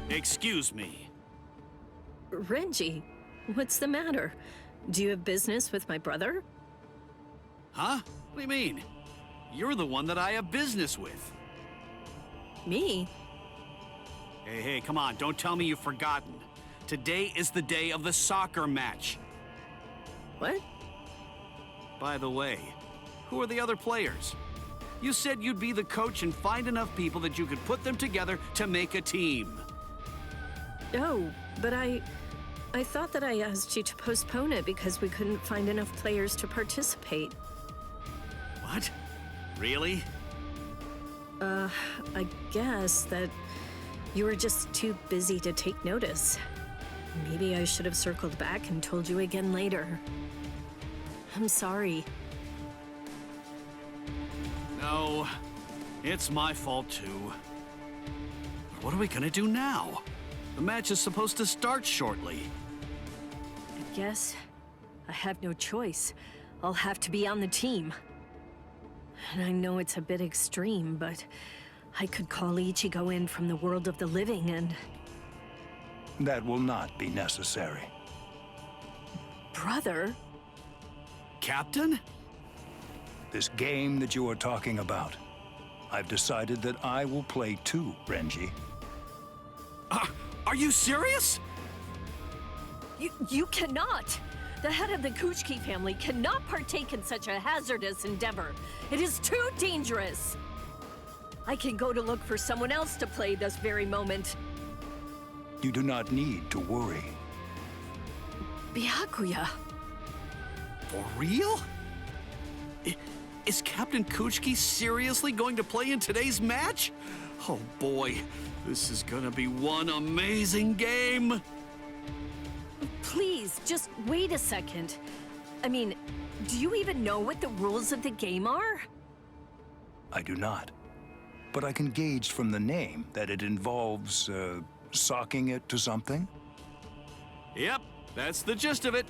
Excuse me. Renji, what's the matter? Do you have business with my brother? Huh? What do you mean? You're the one that I have business with. Me? Hey, come on, don't tell me you've forgotten. Today is the day of the soccer match. What? By the way, who are the other players? You said you'd be the coach and find enough people that you could put them together to make a team. Oh, but I thought that I asked you to postpone it because we couldn't find enough players to participate. What? Really? I guess that you were just too busy to take notice. Maybe I should have circled back and told you again later. I'm sorry. No, it's my fault too. But what are we gonna do now? The match is supposed to start shortly. I guess I have no choice. I'll have to be on the team. And I know it's a bit extreme, but I could call Ichigo in from the world of the living and... That will not be necessary. Brother? Captain? This game that you are talking about, I've decided that I will play too, Renji. Are you serious? You cannot! The head of the Kuchiki family cannot partake in such a hazardous endeavor. It is too dangerous! I can go to look for someone else to play this very moment. You do not need to worry. Byakuya. For real? Is Captain Kuchiki seriously going to play in today's match? Oh boy, this is gonna be one amazing game! Please, just wait a second. I mean, do you even know what the rules of the game are? I do not. But I can gauge from the name that it involves, socking it to something? Yep, that's the gist of it.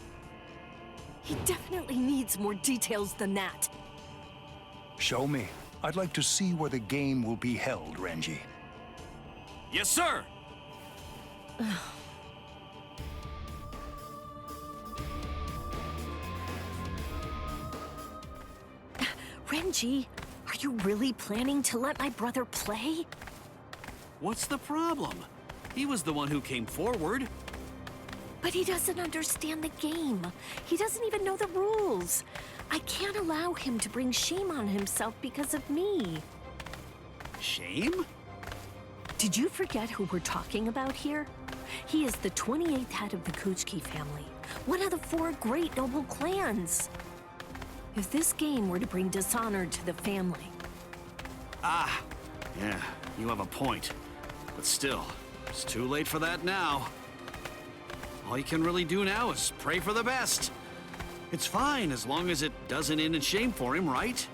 He definitely needs more details than that. Show me. I'd like to see where the game will be held, Renji. Yes, sir! Renji, are you really planning to let my brother play? What's the problem? He was the one who came forward. But he doesn't understand the game. He doesn't even know the rules. I can't allow him to bring shame on himself because of me. Shame? Did you forget who we're talking about here? He is the 28th head of the Kuchiki family, one of the 4 great noble clans. If this game were to bring dishonor to the family... Ah, yeah, you have a point. But still, it's too late for that now. All you can really do now is pray for the best. It's fine as long as it doesn't end in shame for him, right?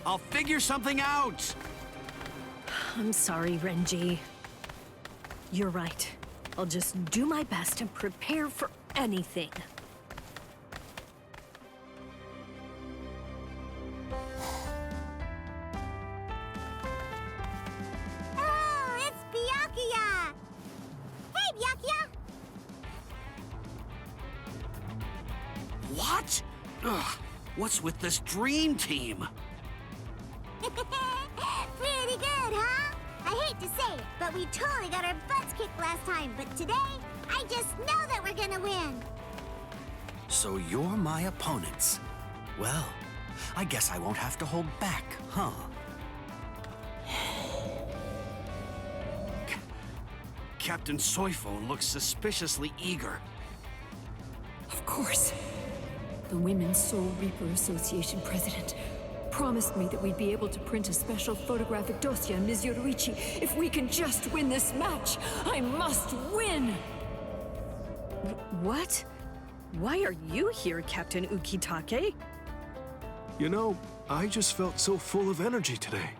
I'll figure something out! I'm sorry, Renji. You're right. I'll just do my best and prepare for anything. Oh, it's Byakuya! Hey, Byakuya! What? Ugh, what's with this dream team? Pretty good, huh? I hate to say it, but we totally got our butts kicked last time. But today, I just know that we're gonna win. So you're my opponents. Well, I guess I won't have to hold back, huh? Captain Soifo looks suspiciously eager. Of course. The Women's Soul Reaper Association president promised me that we'd be able to print a special photographic dossier on Ms. Yoruichi if we can just win this match. I must win! What? Why are you here, Captain Ukitake? You know, I just felt so full of energy today.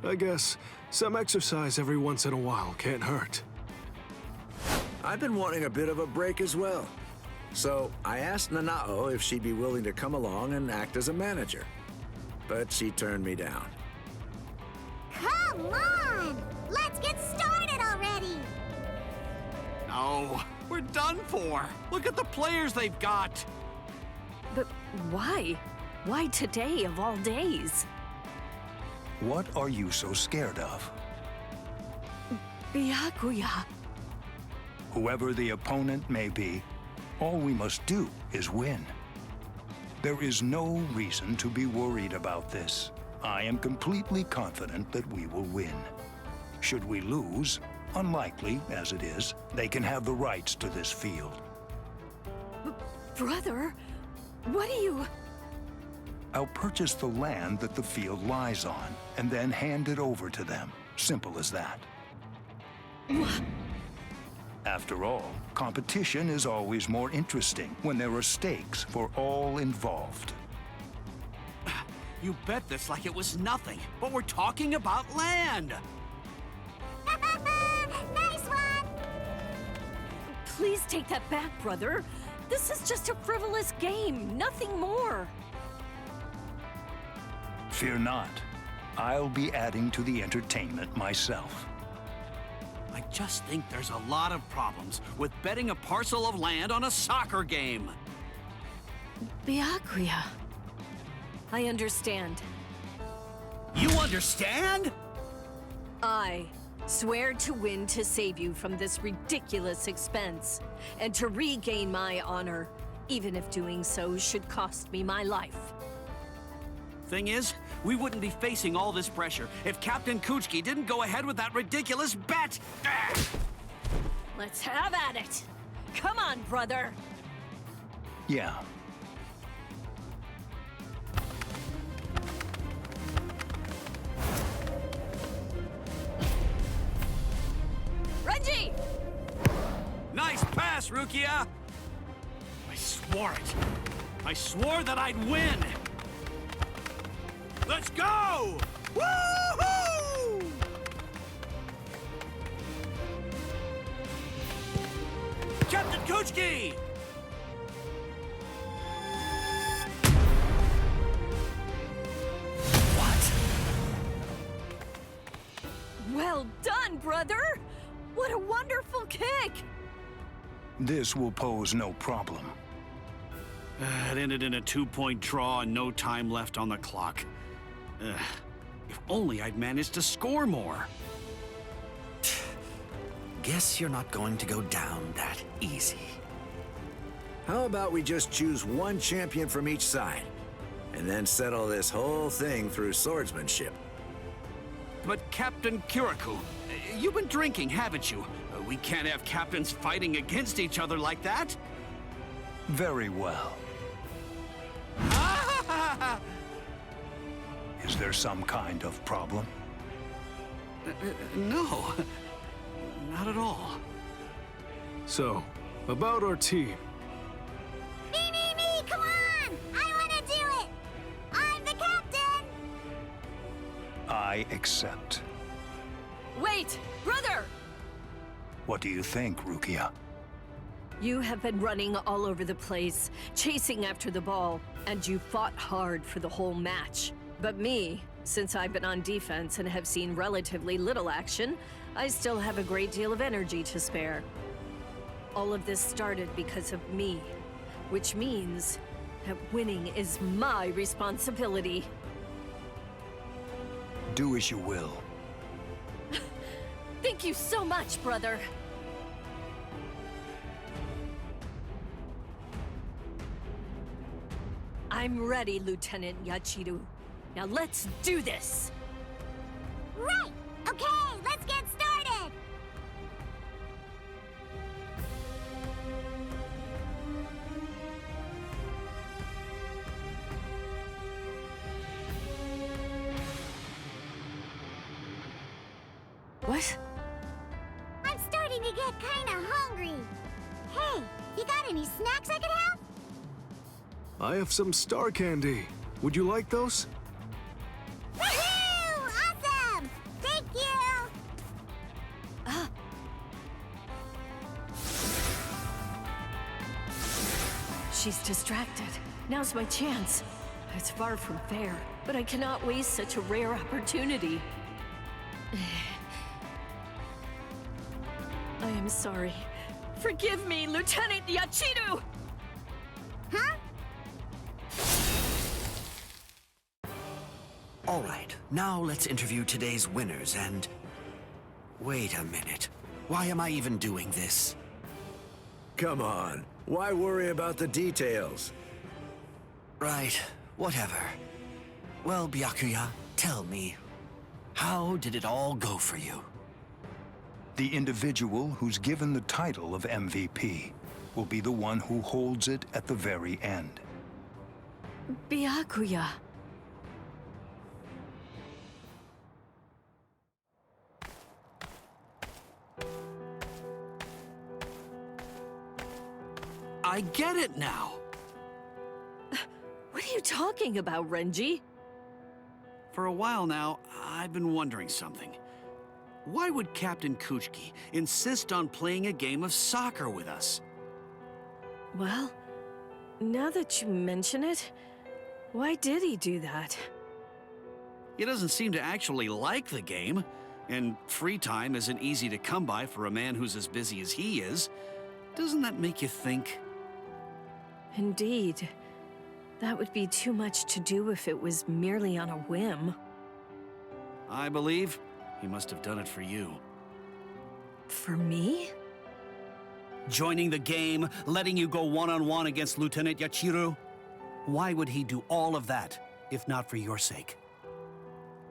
I guess some exercise every once in a while can't hurt. I've been wanting a bit of a break as well. So I asked Nanao if she'd be willing to come along and act as a manager. But she turned me down. Come on! Let's get started already! No, we're done for. Look at the players they've got. But why? Why today of all days? What are you so scared of? Byakuya. Whoever the opponent may be, all we must do is win. There is no reason to be worried about this. I am completely confident that we will win. Should we lose, unlikely as it is, they can have the rights to this field. Brother, what do you... I'll purchase the land that the field lies on, and then hand it over to them. Simple as that. After all, competition is always more interesting when there are stakes for all involved. You bet this like it was nothing, but we're talking about land! Nice one! Please take that back, brother. This is just a frivolous game, nothing more. Fear not. I'll be adding to the entertainment myself. I just think there's a lot of problems with betting a parcel of land on a soccer game. Byakuya. I understand. You understand? I swear to win to save you from this ridiculous expense, and to regain my honor, even if doing so should cost me my life. Thing is, we wouldn't be facing all this pressure if Captain Kuchiki didn't go ahead with that ridiculous bet! Let's have at it! Come on, brother! Yeah. Renji! Nice pass, Rukia! I swore it. I swore that I'd win! Let's go! Woo-hoo! Captain Kuchiki! What? Well done, brother! What a wonderful kick! This will pose no problem. It ended in a 2-point draw and no time left on the clock. If only I'd managed to score more. Guess you're not going to go down that easy. How about we just choose one champion from each side, and then settle this whole thing through swordsmanship? But Captain Kirikou, you've been drinking, haven't you? We can't have captains fighting against each other like that. Very well. Ah! Is there some kind of problem? No, not at all. So, about our team. Me, come on! I wanna do it! I'm the captain! I accept. Wait, brother! What do you think, Rukia? You have been running all over the place, chasing after the ball, and you fought hard for the whole match. But me, since I've been on defense and have seen relatively little action, I still have a great deal of energy to spare. All of this started because of me, which means that winning is my responsibility. Do as you will. Thank you so much, brother. I'm ready, Lieutenant Yachiru. Now let's do this! Right! Okay, let's get started! What? I'm starting to get kinda hungry. Hey, you got any snacks I could have? I have some star candy. Would you like those? Woohoo! Awesome! Thank you! She's distracted. Now's my chance. It's far from fair, but I cannot waste such a rare opportunity. I am sorry. Forgive me, Lieutenant Yachiru! Huh? All right, now let's interview today's winners and... Wait a minute. Why am I even doing this? Come on. Why worry about the details? Right, whatever. Well, Byakuya, tell me, how did it all go for you? The individual who's given the title of MVP will be the one who holds it at the very end. Byakuya. I get it now. What are you talking about, Renji? For a while now, I've been wondering something. Why would Captain Kuchiki insist on playing a game of soccer with us? Well, now that you mention it, why did he do that? He doesn't seem to actually like the game, and free time isn't easy to come by for a man who's as busy as he is. Doesn't that make you think? Indeed. That would be too much to do if it was merely on a whim. I believe he must have done it for you. For me? Joining the game, letting you go one-on-one against Lieutenant Yachiru? Why would he do all of that, if not for your sake?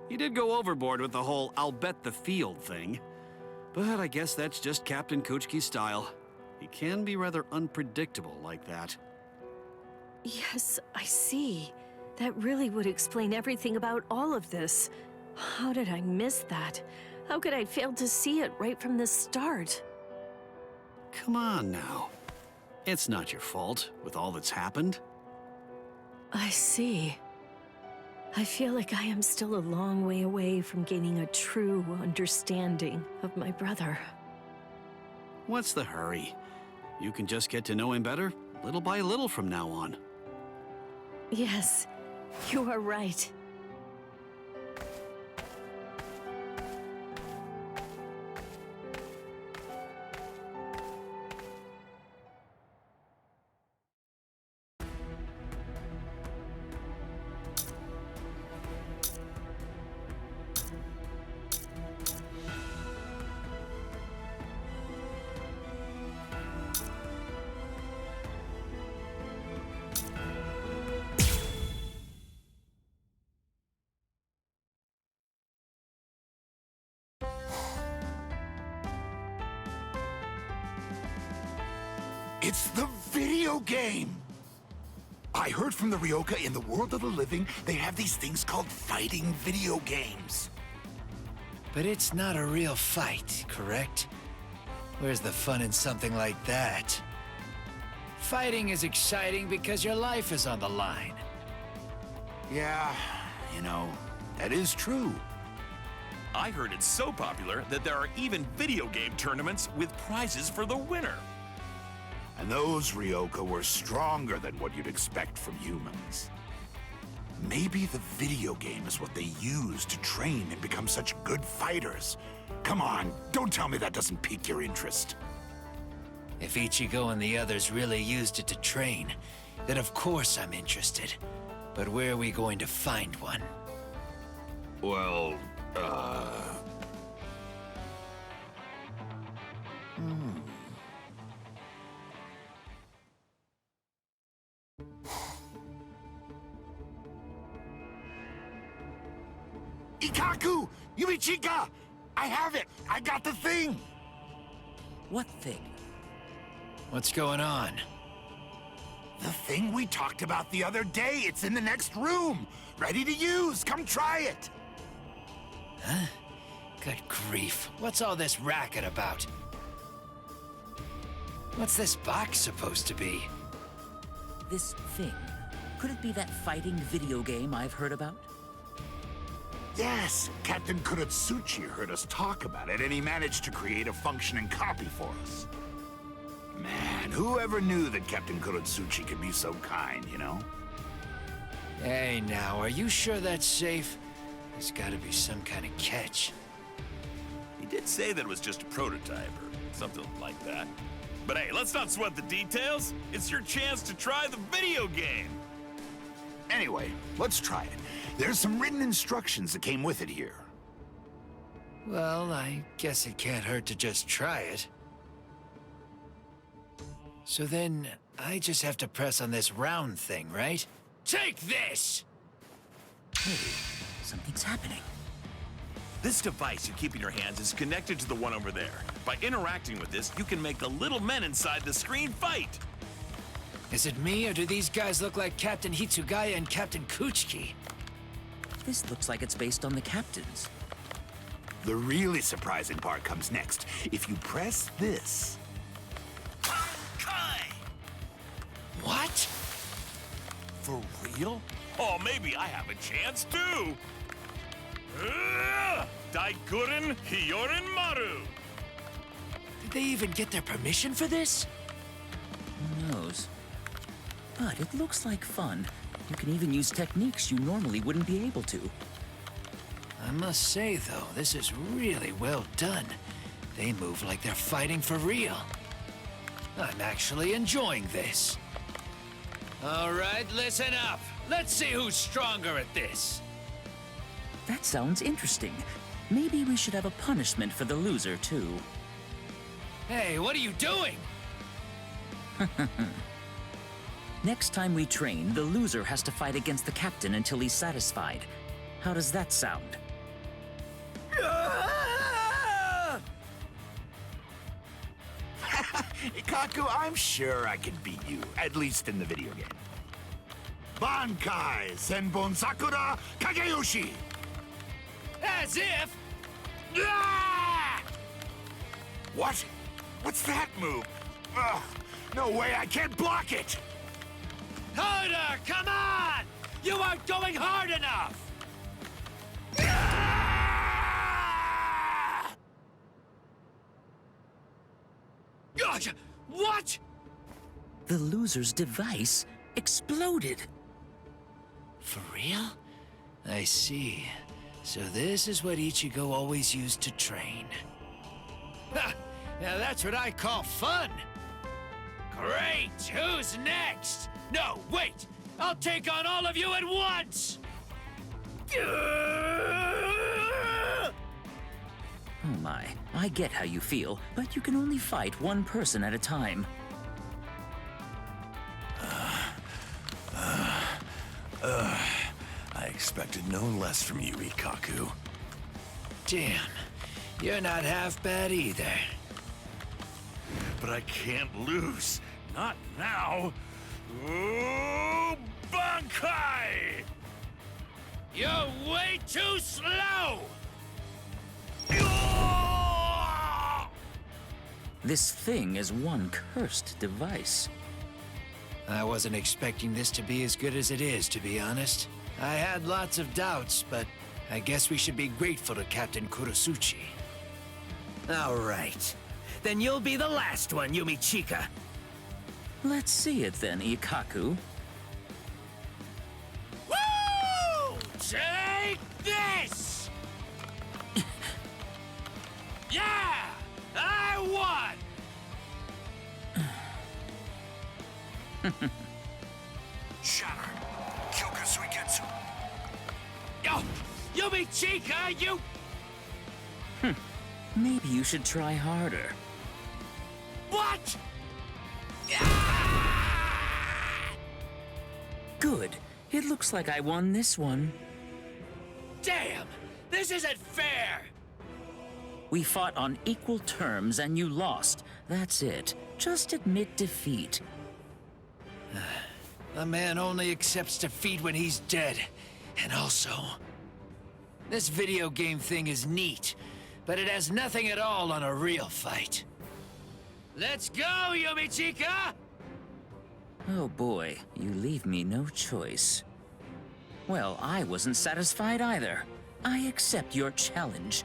He did go overboard with the whole "I'll bet the field" thing. But I guess that's just Captain Kuchiki's style. He can be rather unpredictable like that. Yes, I see. That really would explain everything about all of this. How did I miss that? How could I fail to see it right from the start? Come on now. It's not your fault with all that's happened. I see. I feel like I am still a long way away from gaining a true understanding of my brother. What's the hurry? You can just get to know him better, little by little from now on. Yes, you are right. It's the video game! I heard from the Ryoka in the world of the living, they have these things called fighting video games. But it's not a real fight, correct? Where's the fun in something like that? Fighting is exciting because your life is on the line. Yeah, you know, that is true. I heard it's so popular that there are even video game tournaments with prizes for the winner. And those Ryoka were stronger than what you'd expect from humans. Maybe the video game is what they use to train and become such good fighters. Come on, don't tell me that doesn't pique your interest. If Ichigo and the others really used it to train, then of course I'm interested. But where are we going to find one? Well, Ikaku! Yuichika! I have it! I got the thing! What thing? What's going on? The thing we talked about the other day. It's in the next room. Ready to use. Come try it. Huh? Good grief. What's all this racket about? What's this box supposed to be? This thing. Could it be that fighting video game I've heard about? Yes, Captain Kuratsuchi heard us talk about it, and he managed to create a functioning copy for us. Man, whoever knew that Captain Kuratsuchi could be so kind, you know? Hey, now, are you sure that's safe? There's gotta be some kind of catch. he did say that it was just a prototype or something like that. But hey, let's not sweat the details. It's your chance to try the video game. Anyway, let's try it. There's some written instructions that came with it here. Well, I guess it can't hurt to just try it. So then, I just have to press on this round thing, right? Take this! Hey, something's happening. This device you keep in your hands is connected to the one over there. By interacting with this, you can make the little men inside the screen fight. Is it me, or do these guys look like Captain Hitsugaya and Captain Kuchiki? This looks like it's based on the captains. The really surprising part comes next. If you press this... What? For real? Oh, maybe I have a chance too. Daikuren Hyorin Maru. Did they even get their permission for this? Who knows? But it looks like fun. You can even use techniques you normally wouldn't be able to. I must say, though, this is really well done. They move like they're fighting for real. I'm actually enjoying this. All right, listen up. Let's see who's stronger at this. That sounds interesting. Maybe we should have a punishment for the loser, too. Hey, what are you doing? Next time we train, the loser has to fight against the captain until he's satisfied. How does that sound? Ikaku, I'm sure I can beat you, at least in the video game. Bankai Senbon Sakura Kageyoshi! As if... What? What's that move? Ugh, no way, I can't block it! Harder! Come on! You aren't going hard enough! What? The loser's device exploded. For real? I see. So this is what Ichigo always used to train. Ha! Now that's what I call fun! Great! Who's next? No, wait! I'll take on all of you at once! Oh my, I get how you feel, but you can only fight one person at a time. I expected no less from you, Ikaku. Damn, you're not half bad either. But I can't lose. Not now. Ooh, Bankai! You're way too slow! This thing is one cursed device. I wasn't expecting this to be as good as it is, to be honest. I had lots of doubts, but I guess we should be grateful to Captain Kurosuchi. All right. Then you'll be the last one, Yumichika. Let's see it then, Ikaku. Woo! Take this! Yeah! I won! Shatter. Kyokasuiketsu. Yo! Yumichika, you... Maybe you should try harder. What? Good. It looks like I won this one. Damn! This isn't fair! We fought on equal terms and you lost. That's it. Just admit defeat. A man only accepts defeat when he's dead. And also, this video game thing is neat, but it has nothing at all on a real fight. Let's go, Yumichika! Oh boy, you leave me no choice. Well, I wasn't satisfied either. I accept your challenge.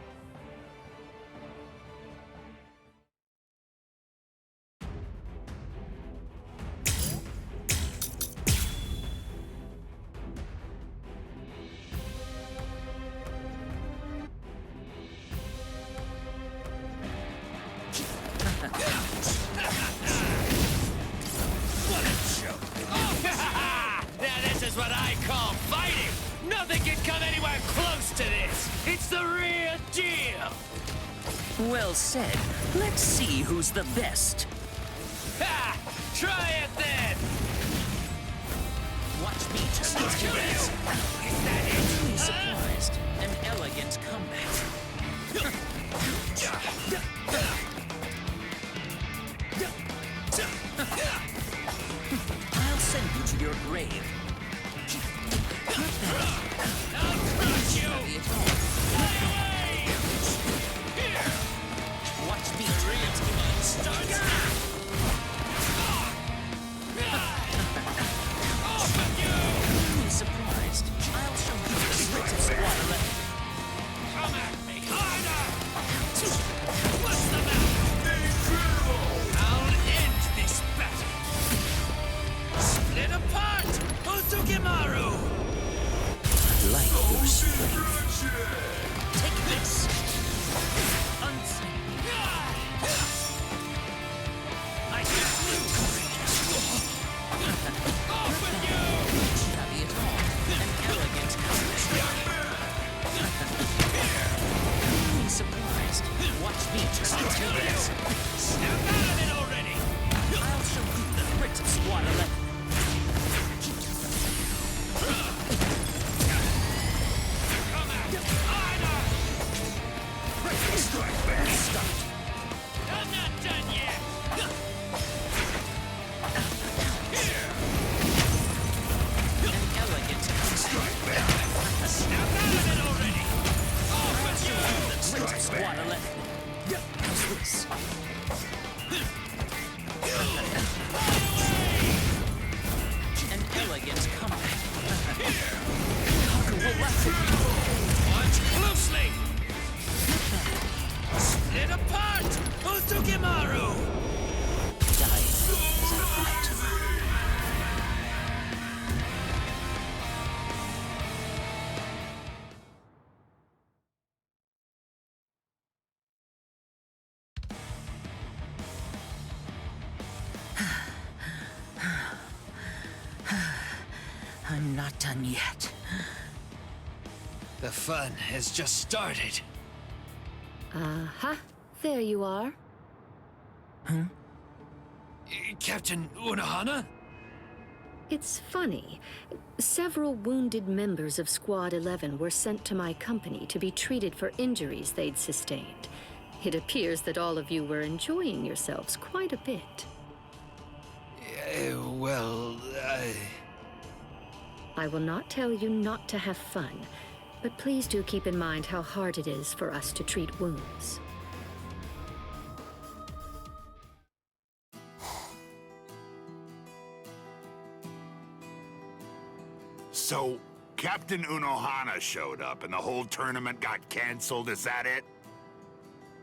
What a joke! Now this is what I call fighting! Nothing can come anywhere close to this! It's the real deal! Well said. Let's see who's the best. Ha! Try it then! Watch me turn into this. Is that it? Be surprised. An elegant comeback. I'll send you to your grave. I'll crush you! Watch me The real fun starts now! Off with you! Be surprised. I'll show you the tricks of Squad 11. Come at me harder! What's the matter? Incredible! I'll end this battle! Split apart! Osugimaru! Like your strength. Take this! Unseen. I can't lose! Off with you! Shabby at all. An elegant comeback. Be surprised. Watch me turn into this. Snap out of it already! I'll show you the tricks of Squad 11. Come at me harder! Strike back. Start. I'm not done yet! An elegant comeback. Snap out of it already! Off with you! The tricks of Squad 11. How's this? An elegant comeback. Conquer will laugh at you. Watch closely! Split apart! Osugimaru! Dying is a fight. I'm not done yet. The fun has just started. Uh-huh. There you are. Captain Unohana? It's funny. Several wounded members of Squad 11 were sent to my company to be treated for injuries they'd sustained. It appears that all of you were enjoying yourselves quite a bit. Well, I will not tell you not to have fun, but please do keep in mind how hard it is for us to treat wounds. So, Captain Unohana showed up and the whole tournament got canceled, is that it?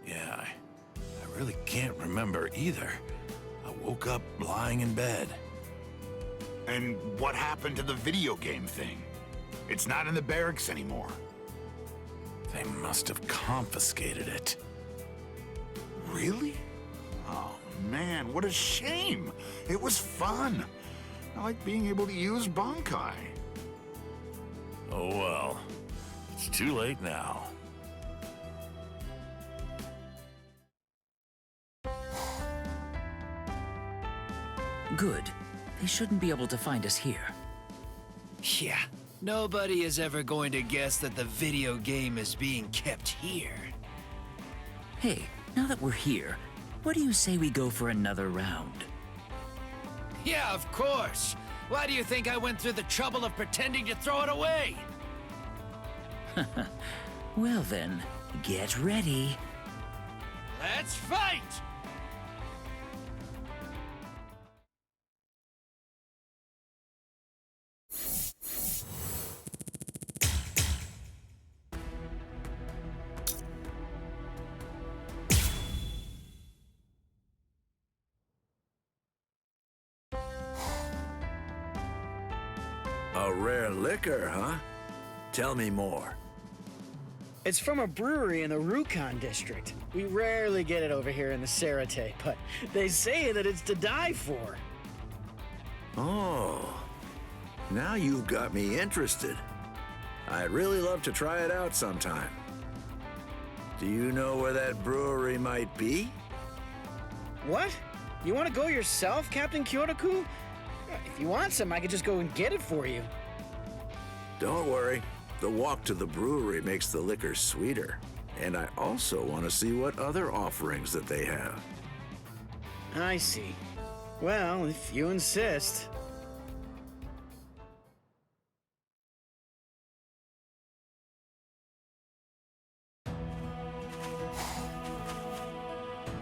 Yeah, I really can't remember either. I woke up lying in bed. And what happened to the video game thing? It's not in the barracks anymore. They must have confiscated it. Really? Oh man, what a shame. It was fun. I like being able to use Bankai. Oh well, it's too late now. Good. They shouldn't be able to find us here. Yeah, nobody is ever going to guess that the video game is being kept here. Hey, now that we're here, what do you say we go for another round? Yeah, of course. Why do you think I went through the trouble of pretending to throw it away? Well then, get ready. Let's fight! A rare liquor, huh? Tell me more. It's from a brewery in the Rukon district. We rarely get it over here in the Sarate, but they say that it's to die for. Oh, now you've got me interested. I'd really love to try it out sometime. Do you know where that brewery might be? What? You want to go yourself, Captain Kyotoku? If you want some, I could just go and get it for you. Don't worry. The walk to the brewery makes the liquor sweeter. And I also want to see what other offerings that they have. I see. Well, if you insist.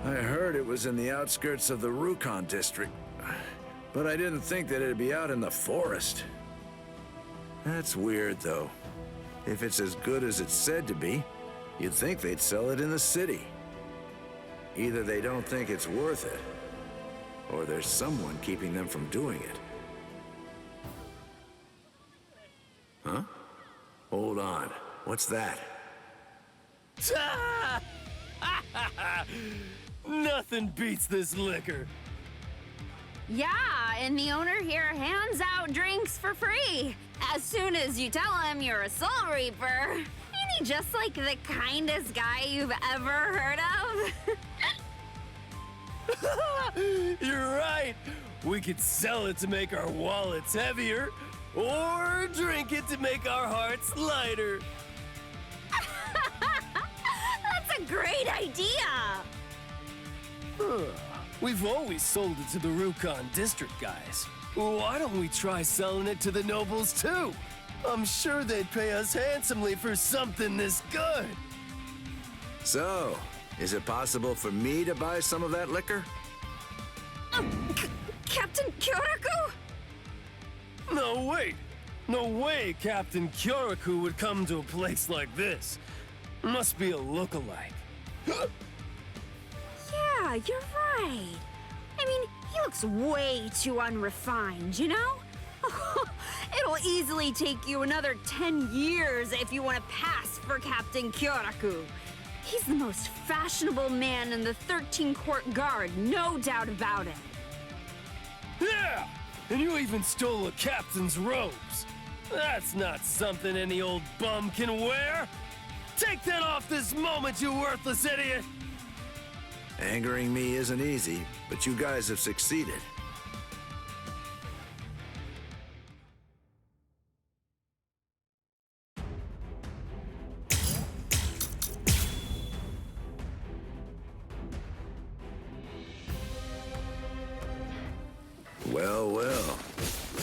I heard it was in the outskirts of the Rukon district, but I didn't think that it'd be out in the forest. That's weird, though. If it's as good as it's said to be, you'd think they'd sell it in the city. Either they don't think it's worth it, or there's someone keeping them from doing it. Huh? Hold on. What's that? Nothing beats this liquor. Yeah, and the owner here hands out drinks for free. As soon as you tell him you're a Soul Reaper. Ain't he just like the kindest guy you've ever heard of? You're right. We could sell it to make our wallets heavier, or drink it to make our hearts lighter. That's a great idea. We've always sold it to the Rukon district guys. Why don't we try selling it to the nobles too? I'm sure they'd pay us handsomely for something this good. So, is it possible for me to buy some of that liquor? Captain Kyoraku? No, wait. No way Captain Kyoraku would come to a place like this. Must be a lookalike. Yeah, you're right. I mean, he looks way too unrefined, you know? It'll easily take you another 10 years if you want to pass for Captain Kyoraku. He's the most fashionable man in the 13 Court Guard, no doubt about it. Yeah! And you even stole a captain's robes. That's not something any old bum can wear. Take that off this moment, you worthless idiot! Angering me isn't easy, but you guys have succeeded. Well, well.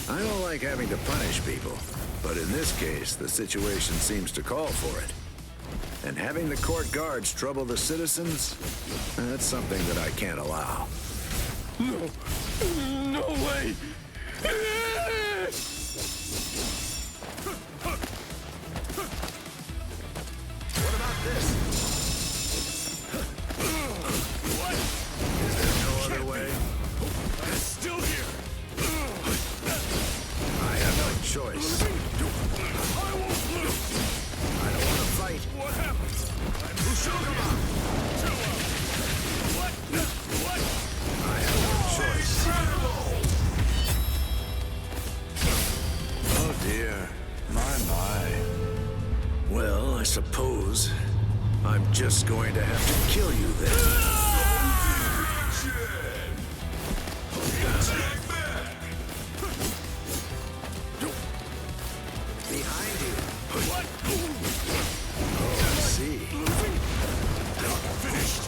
I don't like having to punish people, but in this case, the situation seems to call for it. And having the court guards trouble the citizens, that's something that I can't allow. No. No way! What about this? What? Is there no other way? It's still here! I have no choice. I won't lose! I don't want to fight. What happened? I'm Ushogama! What? What? I have no choice. Oh dear. My. Well, I suppose I'm just going to have to kill you then. Behind you. What? Oh, I see. Finished.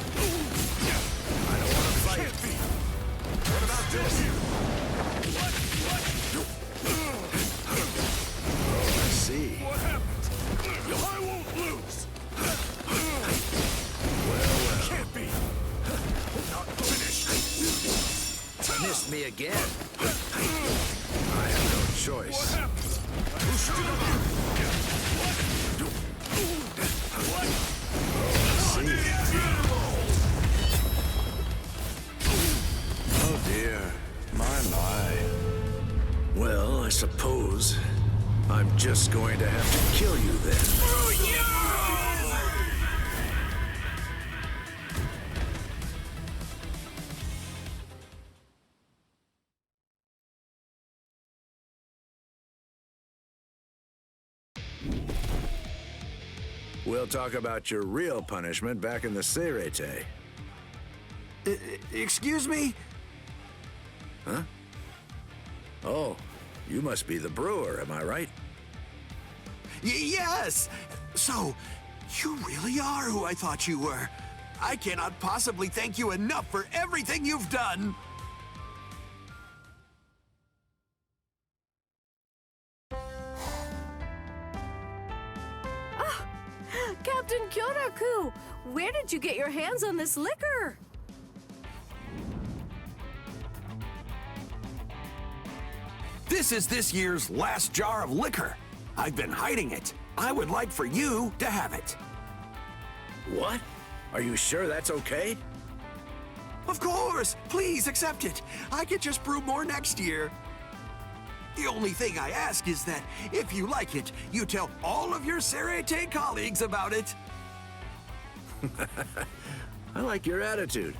I don't want to fight. What about this? What? Oh, I see. What happened? I won't lose! Well. Can't be! Not finished! Missed me again. I have no choice. What happened? What? Oh dear. My. Well, I suppose I'm just going to have to kill you then. We'll talk about your real punishment back in the Seirete. Excuse me? Huh? Oh, you must be the brewer, am I right? Yes! So, you really are who I thought you were. I cannot possibly thank you enough for everything you've done. Captain Kyoraku, where did you get your hands on this liquor? This is this year's last jar of liquor. I've been hiding it. I would like for you to have it. What? Are you sure that's okay? Of course! Please accept it. I could just brew more next year. The only thing I ask is that if you like it, you tell all of your Seirete colleagues about it. I like your attitude.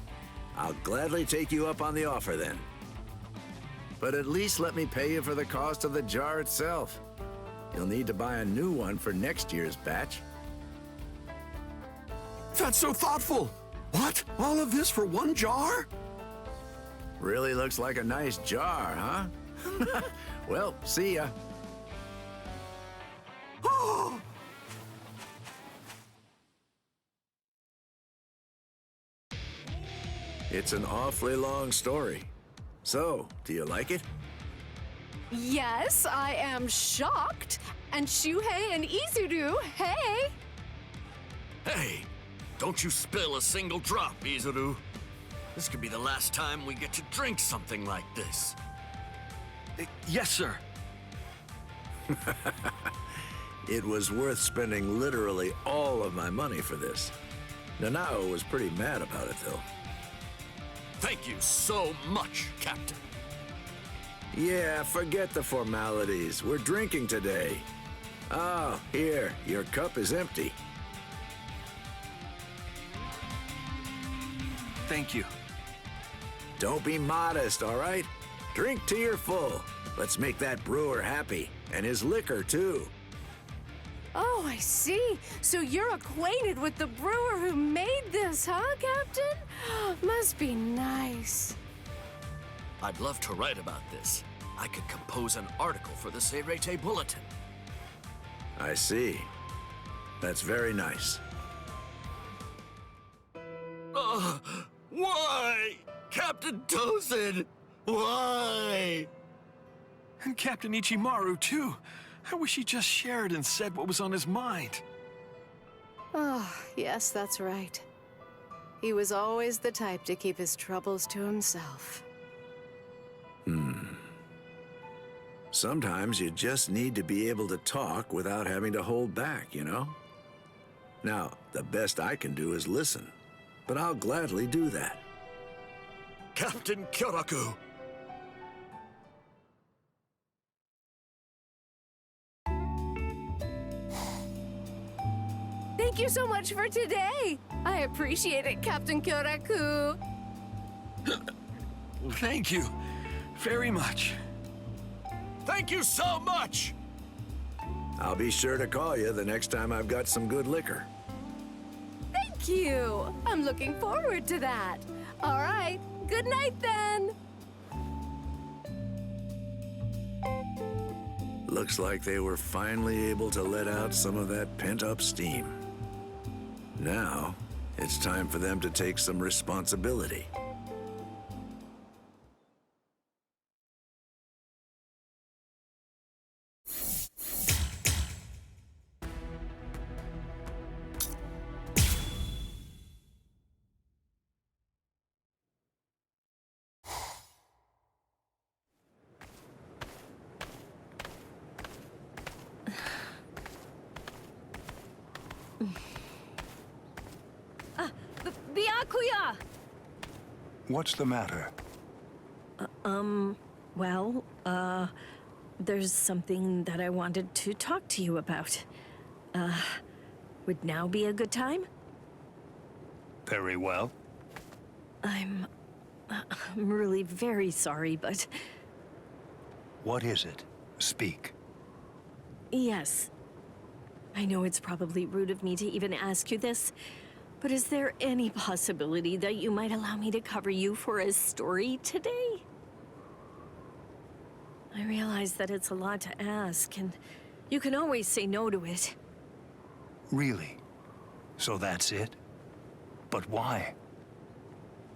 I'll gladly take you up on the offer then. But at least let me pay you for the cost of the jar itself. You'll need to buy a new one for next year's batch. That's so thoughtful. What? All of this for one jar? Really looks like a nice jar, huh? Well, see ya. Oh! It's an awfully long story. So, do you like it? Yes, I am shocked. And Shuhei and Izuru, hey! Hey, don't you spill a single drop, Izuru. This could be the last time we get to drink something like this. Yes, sir. It was worth spending literally all of my money for this. Nanao was pretty mad about it, though. Thank you so much, Captain. Yeah, forget the formalities. We're drinking today. Oh, here, your cup is empty. Thank you. Don't be modest, all right? Drink till you're full. Let's make that brewer happy, and his liquor, too. Oh, I see. So you're acquainted with the brewer who made this, huh, Captain? Must be nice. I'd love to write about this. I could compose an article for the Seirete Bulletin. I see. That's very nice. Why? Captain Tosin, why? And Captain Ichimaru, too. I wish he just shared and said what was on his mind. Oh, yes, that's right. He was always the type to keep his troubles to himself. Sometimes you just need to be able to talk without having to hold back, you know? Now, the best I can do is listen, but I'll gladly do that. Captain Kyoraku! Thank you so much for today! I appreciate it, Captain Kyoraku! Thank you very much. Thank you so much! I'll be sure to call you the next time I've got some good liquor. Thank you! I'm looking forward to that. All right, good night then! Looks like they were finally able to let out some of that pent-up steam. Now, it's time for them to take some responsibility. Byakuya! What's the matter? There's something that I wanted to talk to you about. Would now be a good time? Very well. I'm really very sorry, but... What is it? Speak. Yes. I know it's probably rude of me to even ask you this, but is there any possibility that you might allow me to cover you for a story today? I realize that it's a lot to ask, and you can always say no to it. Really? So that's it? But why?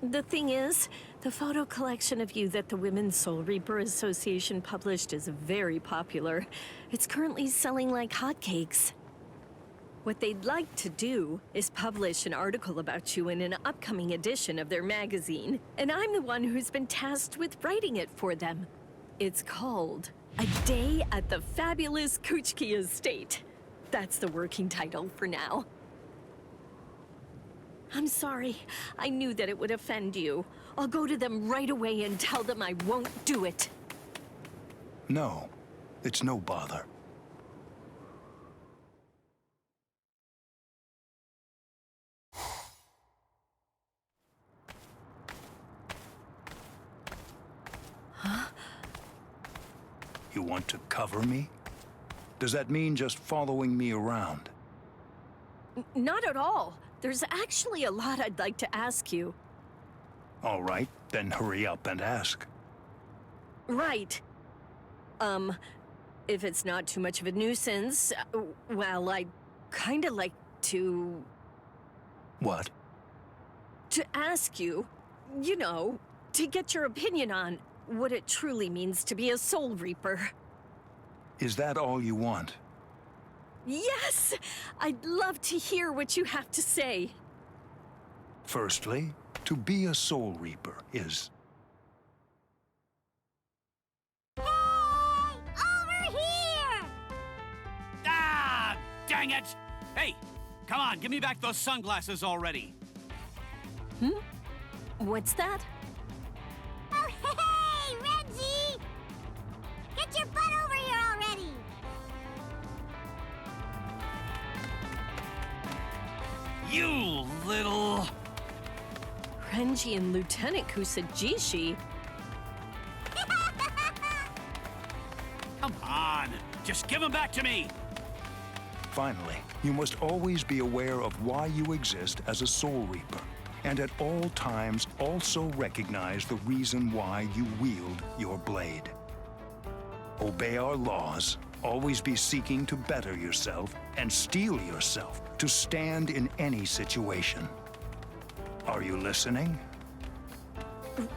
The thing is, the photo collection of you that the Women's Soul Reaper Association published is very popular. It's currently selling like hotcakes. What they'd like to do is publish an article about you in an upcoming edition of their magazine, and I'm the one who's been tasked with writing it for them. It's called A Day at the Fabulous Kuchiki Estate. That's the working title for now. I'm sorry. I knew that it would offend you. I'll go to them right away and tell them I won't do it. No, it's no bother. Huh? You want to cover me? Does that mean just following me around? Not at all. There's actually a lot I'd like to ask you. All right, then hurry up and ask. Right. If it's not too much of a nuisance, well, I'd kinda like to... What? To ask you, you know, to get your opinion on what it truly means to be a Soul Reaper. Is that all you want? Yes! I'd love to hear what you have to say. Firstly, to be a Soul Reaper is... Over here! Ah! Dang it! Hey, come on, give me back those sunglasses already. What's that? Oh, hey, Reggie! Get your butt over here already! You little... Renji and Lieutenant Kusajishi? Come on, just give them back to me. Finally, you must always be aware of why you exist as a Soul Reaper, and at all times also recognize the reason why you wield your blade. Obey our laws, always be seeking to better yourself, and steel yourself to stand in any situation. Are you listening?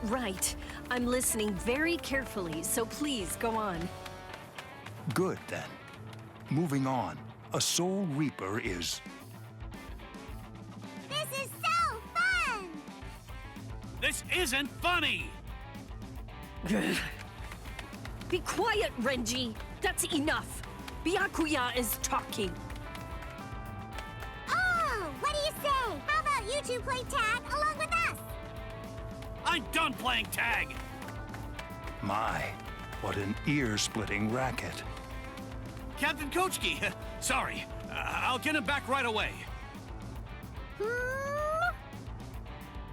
Right. I'm listening very carefully, so please go on. Good, then. Moving on. A Soul Reaper is... This is so fun! This isn't funny! Be quiet, Renji. That's enough. Byakuya is talking. Oh, what do you say? How about you two play tag along with us? I'm done playing tag! My, what an ear-splitting racket. Captain Kochki, sorry. I'll get him back right away.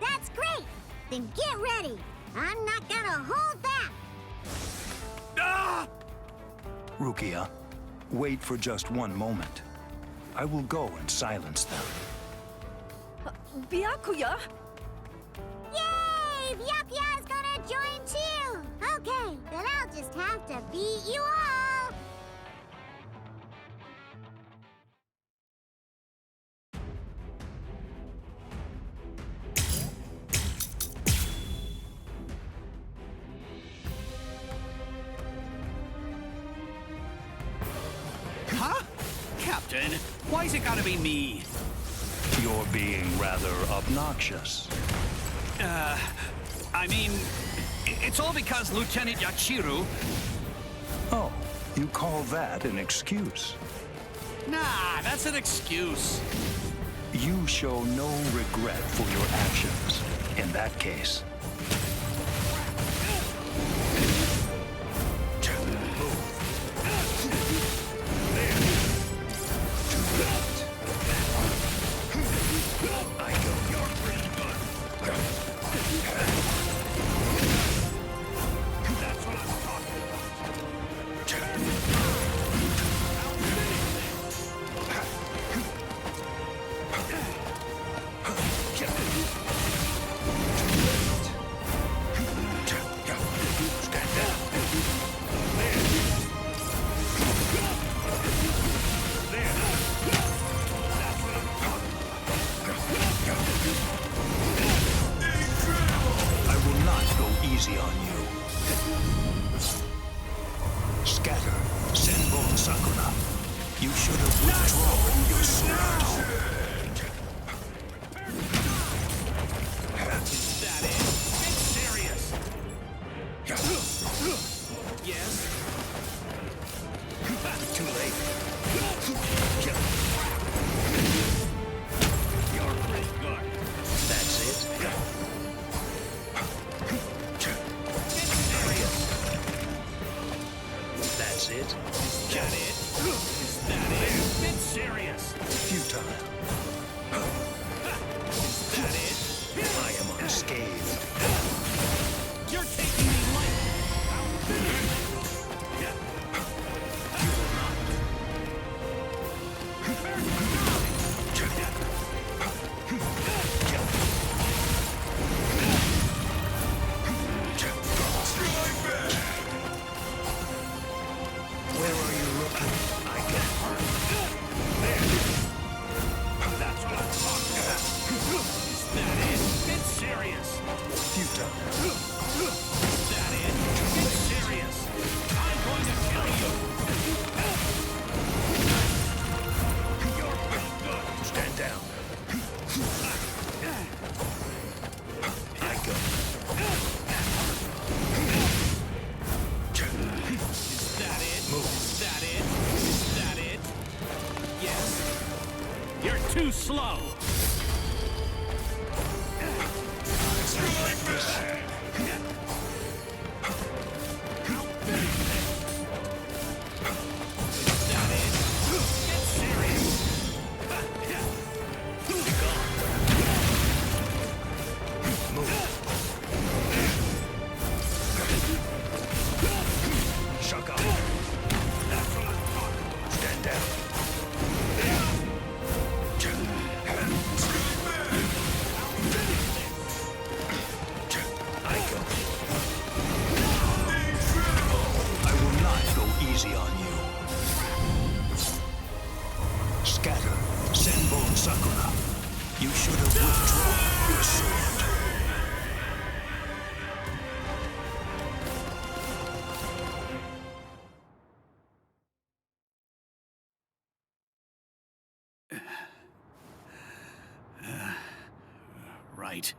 That's great! Then get ready! I'm not gonna hold back! Ah! Rukia, wait for just one moment. I will go and silence them. Byakuya? Yay! Byakuya's gonna join too! Okay, then I'll just have to beat you all! Huh? Captain, why's it gotta be me? You're being rather obnoxious. I mean, it's all because Lieutenant Yachiru... Oh, you call that an excuse? Nah, that's an excuse. You show no regret for your actions. In that case. Too slow. right.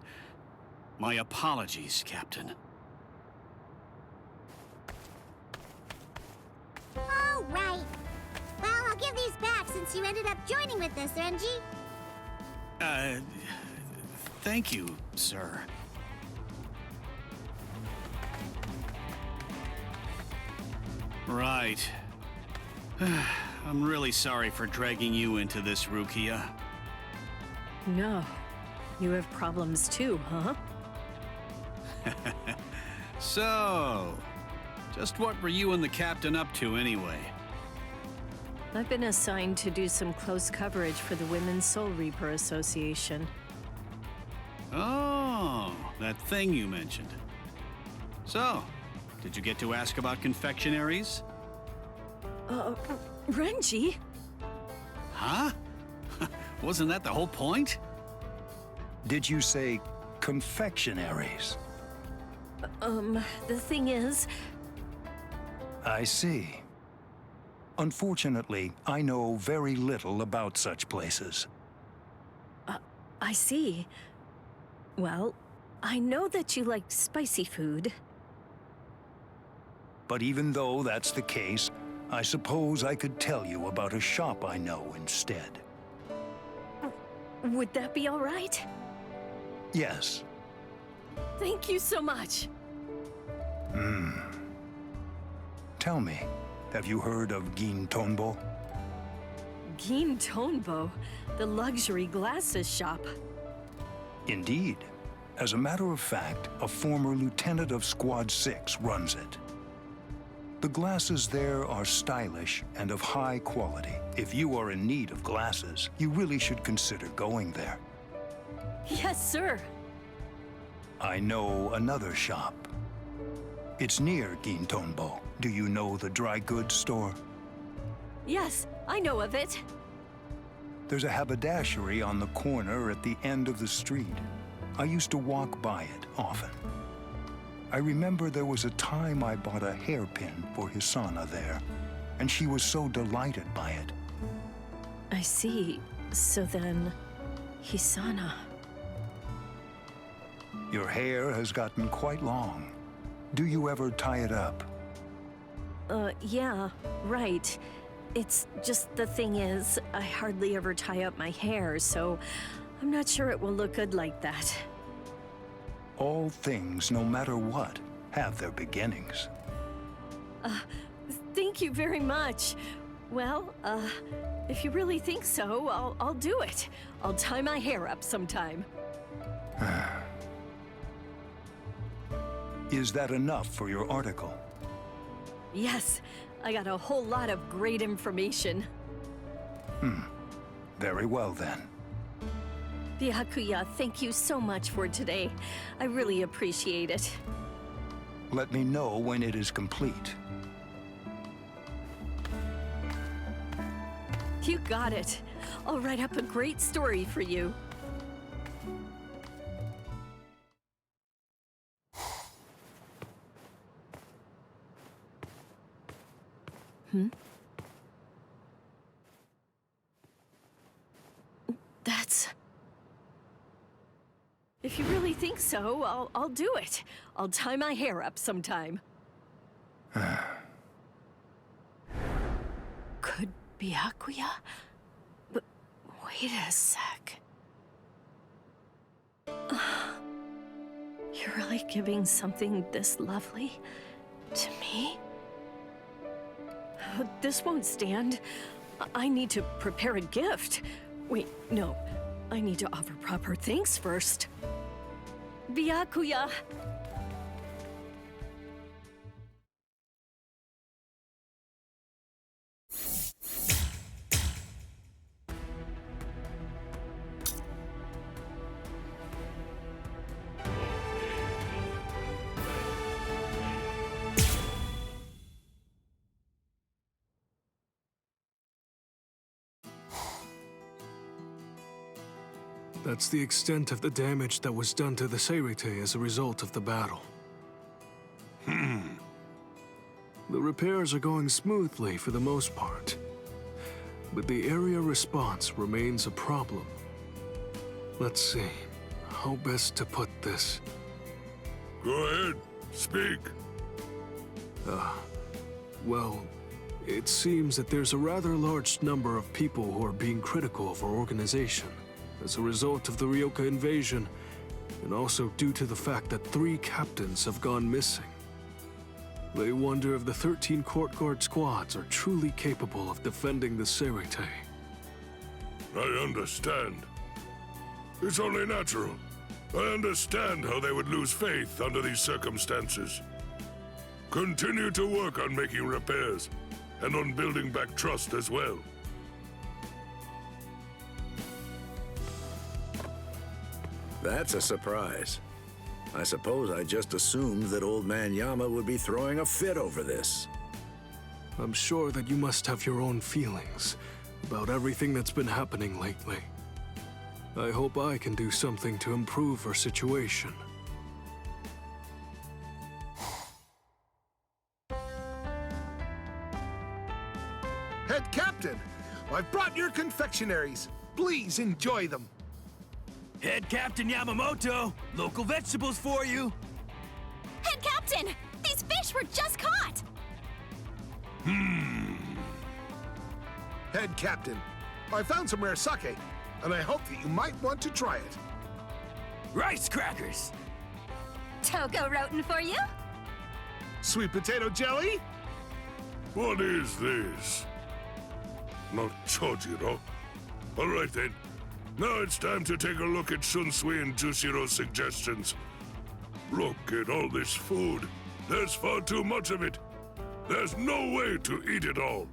My apologies, Captain. All right. Well, I'll give these back since you ended up joining with us, Renji. Thank you, sir. Right. I'm really sorry for dragging you into this, Rukia. No. You have problems too, huh? So, just what were you and the captain up to anyway? I've been assigned to do some close coverage for the Women's Soul Reaper Association. Oh, that thing you mentioned. So, did you get to ask about confectionaries? Renji? Huh? Wasn't that the whole point? Did you say confectionaries? The thing is... I see. Unfortunately, I know very little about such places. I see. Well, I know that you like spicy food. But even though that's the case, I suppose I could tell you about a shop I know instead. Would that be all right? Yes. Thank you so much. Tell me, have you heard of Gin Tonbo? Gin Tonbo, the luxury glasses shop. Indeed. As a matter of fact, a former lieutenant of Squad 6 runs it. The glasses there are stylish and of high quality. If you are in need of glasses, you really should consider going there. Yes, sir. I know another shop. It's near Gin Tonbo. Do you know the dry goods store? Yes, I know of it. There's a haberdashery on the corner at the end of the street. I used to walk by it often. I remember there was a time I bought a hairpin for Hisana there, and she was so delighted by it. I see. So then, Hisana. Your hair has gotten quite long. Do you ever tie it up? Yeah, right. It's just the thing is, I hardly ever tie up my hair, so I'm not sure it will look good like that. All things, no matter what, have their beginnings. Thank you very much. Well, if you really think so, I'll do it. I'll tie my hair up sometime. Is that enough for your article? Yes, I got a whole lot of great information. Very well then. Byakuya, thank you so much for today. I really appreciate it. Let me know when it is complete. You got it. I'll write up a great story for you. That's... If you really think so, I'll do it. I'll tie my hair up sometime. Could Byakuya? But wait a sec. You're really giving something this lovely to me? This won't stand. I need to prepare a gift. Wait, no. I need to offer proper thanks first. Byakuya! That's the extent of the damage that was done to the Seirete as a result of the battle. The repairs are going smoothly for the most part, but the area response remains a problem. Let's see. how best to put this. Go ahead, speak. Well, it seems that there's a rather large number of people who are being critical of our organization as a result of the Ryoka invasion, and also due to the fact that 3 captains have gone missing. They wonder if the 13 court guard squads are truly capable of defending the Serite. I understand. It's only natural. I understand how they would lose faith under these circumstances. Continue to work on making repairs, and on building back trust as well. That's a surprise. I suppose I just assumed that Old Man Yama would be throwing a fit over this. I'm sure that you must have your own feelings about everything that's been happening lately. I hope I can do something to improve our situation. Head Captain, I've brought your confectionaries. Please enjoy them. Head Captain Yamamoto, local vegetables for you. Head Captain! These fish were just caught! Head Captain, I found some rare sake, and I hope that you might want to try it. Rice crackers! Toko roten for you? Sweet potato jelly? What is this? Not Chojiro. All right then. Now it's time to take a look at Shunsui and Jushiro's suggestions. Look at all this food. There's far too much of it. There's no way to eat it all.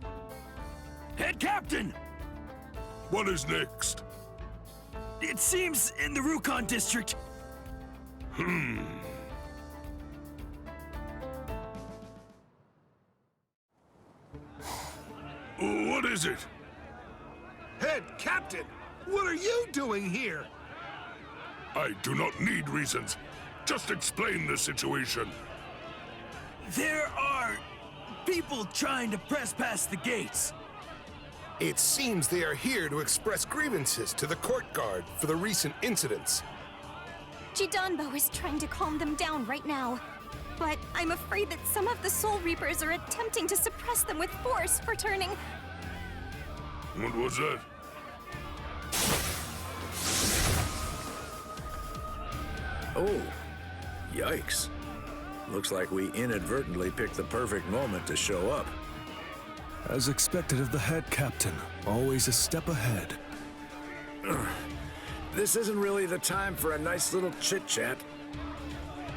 Head Captain! What is next? It seems in the Rukon district. What is it? Head Captain, what are you doing here? I do not need reasons. Just explain the situation. There are people trying to press past the gates. It seems they are here to express grievances to the court guard for the recent incidents. Jidanbo is trying to calm them down right now. But I'm afraid that some of the Soul Reapers are attempting to suppress them with force for turning... What was that? Oh, yikes. Looks like we inadvertently picked the perfect moment to show up. As expected of the head captain, always a step ahead. This isn't really the time for a nice little chit-chat.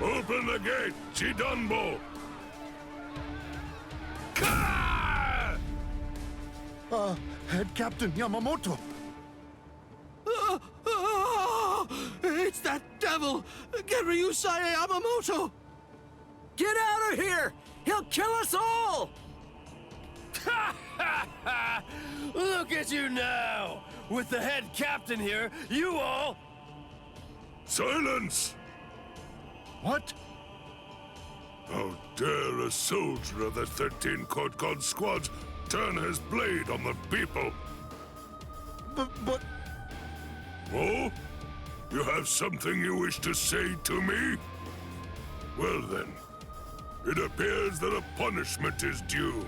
Open the gate, Jidanbo! Head Captain Yamamoto. It's that devil! Ryusai Yamamoto! Get out of here! He'll kill us all! Look at you now! With the head captain here, you all... Silence! What? How dare a soldier of the 13 Court God squads turn his blade on the people? But... Oh? You have something you wish to say to me? Well then, it appears that a punishment is due.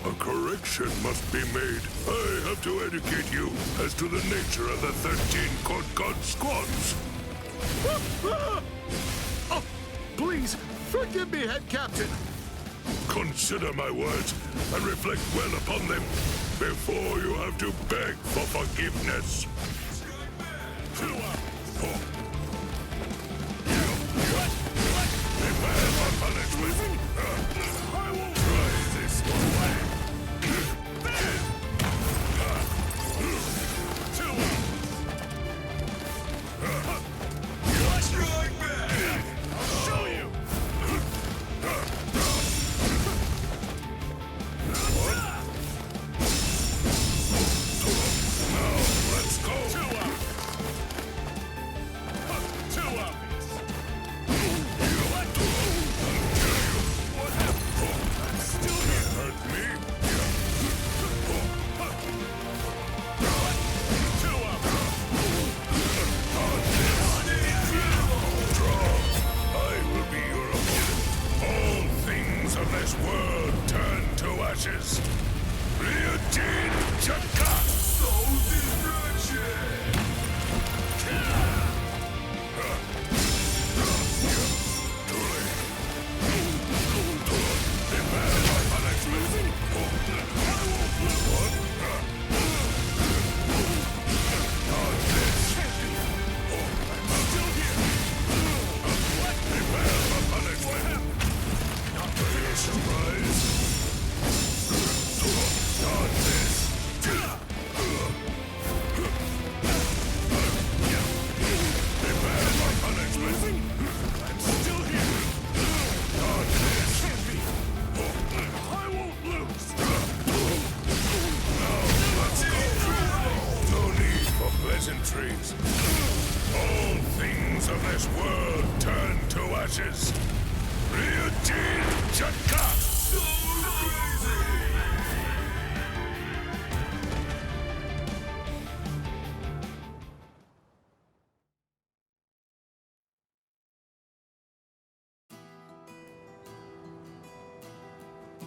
A correction must be made. I have to educate you as to the nature of the 13 Court God squads. Oh, please, forgive me, Head Captain. Consider my words and reflect well upon them before you have to beg for forgiveness. Prepare for punishment. I will try this one. Strike back! I'll show you! Now, let's go! Two obvious.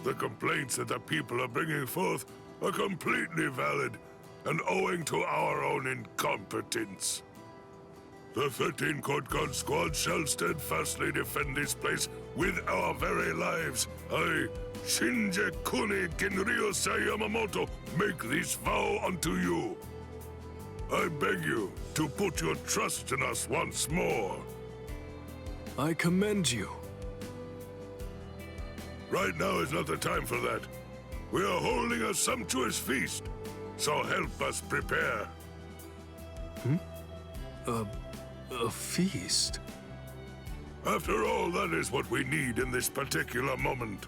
The complaints that the people are bringing forth are completely valid and owing to our own incompetence. The 13 Court Guard Squad shall steadfastly defend this place with our very lives. I, Shinji Kuni Ginryosei Yamamoto, make this vow unto you. I beg you to put your trust in us once more. I commend you. Right now is not the time for that. We are holding a sumptuous feast, so help us prepare. A feast? After all, that is what we need in this particular moment.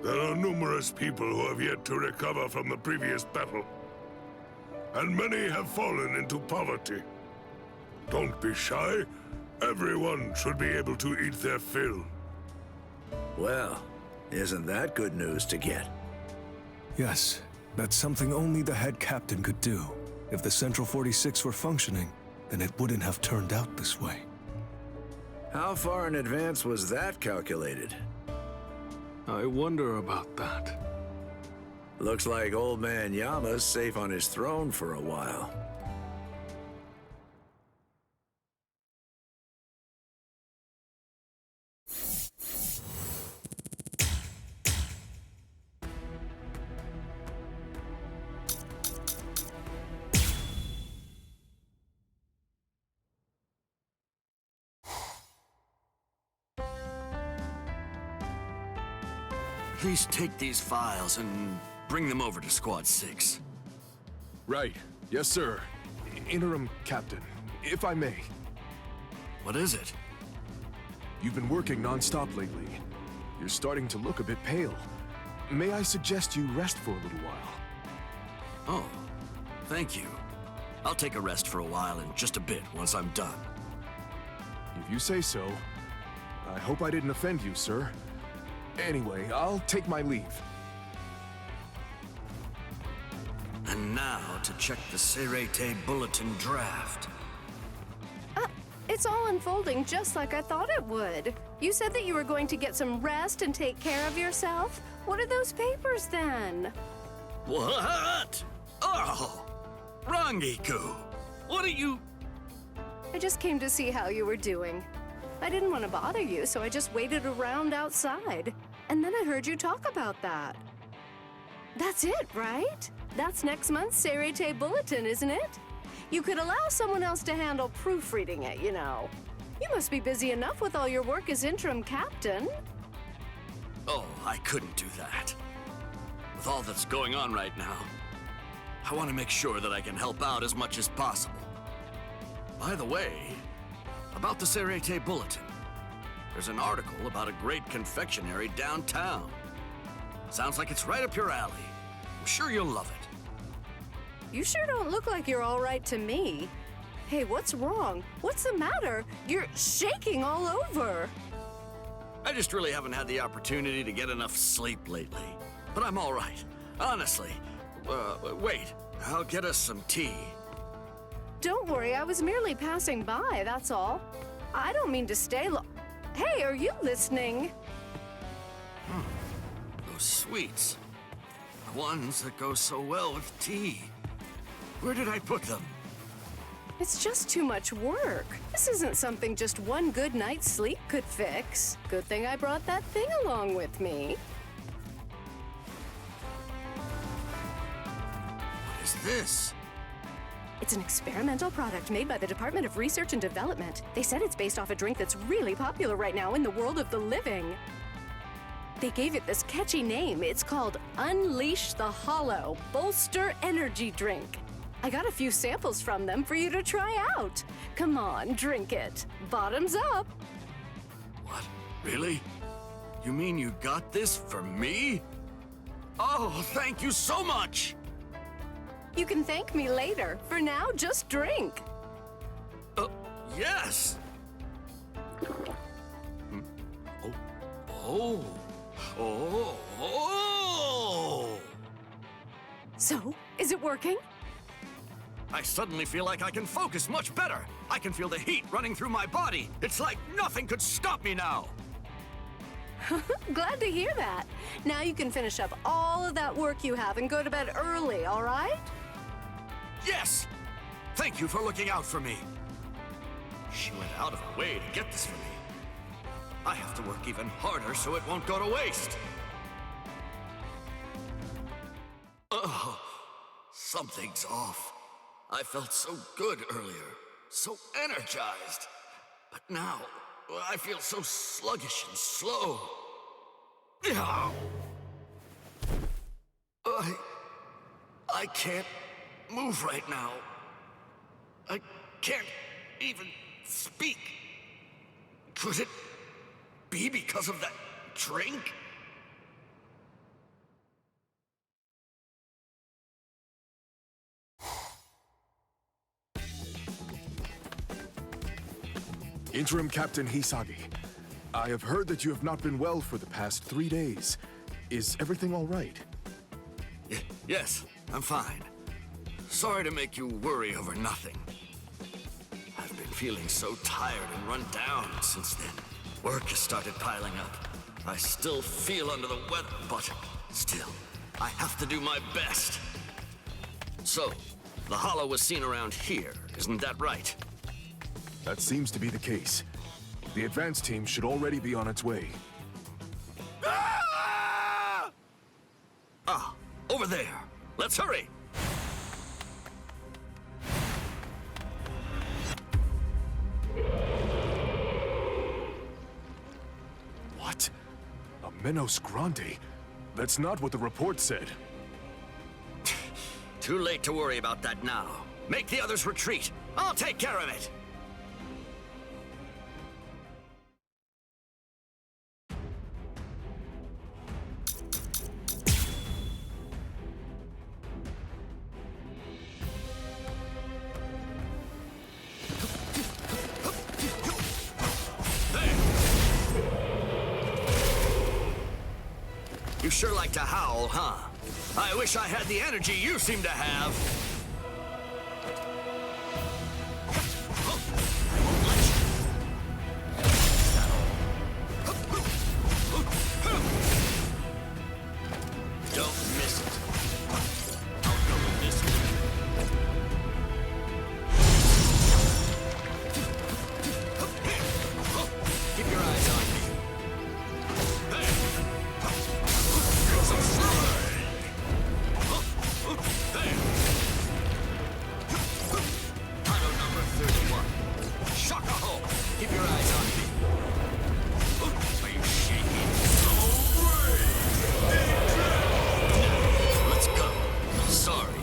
There are numerous people who have yet to recover from the previous battle, and many have fallen into poverty. Don't be shy. Everyone should be able to eat their fill. Well, isn't that good news to get? Yes, that's something only the head captain could do. If the Central 46 were functioning, then it wouldn't have turned out this way. How far in advance was that calculated? I wonder about that. Looks like old man Yama's safe on his throne for a while. Please take these files and bring them over to Squad 6. Right. Yes, sir. Interim Captain, if I may. What is it? You've been working non-stop lately. You're starting to look a bit pale. May I suggest you rest for a little while? Oh, thank you. I'll take a rest for a while in just a bit once I'm done. If you say so. I hope I didn't offend you, sir. Anyway, I'll take my leave. And now to check the Serete Bulletin draft. It's all unfolding just like I thought it would. You said that you were going to get some rest and take care of yourself. What are those papers then? What? Oh! Rangiku! What are you... I just came to see how you were doing. I didn't want to bother you, so I just waited around outside. And then I heard you talk about that. That's it, right? That's next month's Serete Bulletin, isn't it? You could allow someone else to handle proofreading it, you know. You must be busy enough with all your work as interim captain. Oh, I couldn't do that. With all that's going on right now, I want to make sure that I can help out as much as possible. By the way, about the Serete Bulletin, there's an article about a great confectionery downtown. Sounds like it's right up your alley. I'm sure you'll love it. You sure don't look like you're all right to me. Hey, what's wrong? What's the matter? You're shaking all over. I just really haven't had the opportunity to get enough sleep lately. But I'm all right. Honestly. Wait. I'll get us some tea. Don't worry, I was merely passing by, that's all. I don't mean to stay Hey, are you listening? Those sweets. The ones that go so well with tea. Where did I put them? It's just too much work. This isn't something just one good night's sleep could fix. Good thing I brought that thing along with me. What is this? It's an experimental product made by the Department of Research and Development. They said it's based off a drink that's really popular right now in the world of the living. They gave it this catchy name. It's called Unleash the Hollow Bolster Energy Drink. I got a few samples from them for you to try out. Come on, drink it. Bottoms up. What? Really? You mean you got this for me? Oh, thank you so much! You can thank me later. For now, just drink. Yes! Oh! So, is it working? I suddenly feel like I can focus much better. I can feel the heat running through my body. It's like nothing could stop me now. Glad to hear that. Now you can finish up all of that work you have and go to bed early, all right? Yes! Thank you for looking out for me. She went out of her way to get this for me. I have to work even harder so it won't go to waste. Oh, something's off. I felt so good earlier, so energized. But now, I feel so sluggish and slow. I can't move right now. I can't even speak. Could it be because of that drink? Interim Captain Hisagi, I have heard that you have not been well for the past 3 days. Is everything all right? Yes, I'm fine. Sorry to make you worry over nothing. I've been feeling so tired and run down since then. Work has started piling up. I still feel under the weather, but still, I have to do my best. So, the Hollow was seen around here, isn't that right? That seems to be the case. The advance team should already be on its way. Ah, over there. Let's hurry. What? A Menos Grande? That's not what the report said. Too late to worry about that now. Make the others retreat. I'll take care of it. You sure like to howl, huh? I wish I had the energy you seem to have. Don't miss it. I'll go with this one. Keep your eyes on me. Auto number 31. Shaka-ho! Keep your eyes on me. Are you shaking? Let's go. Sorry.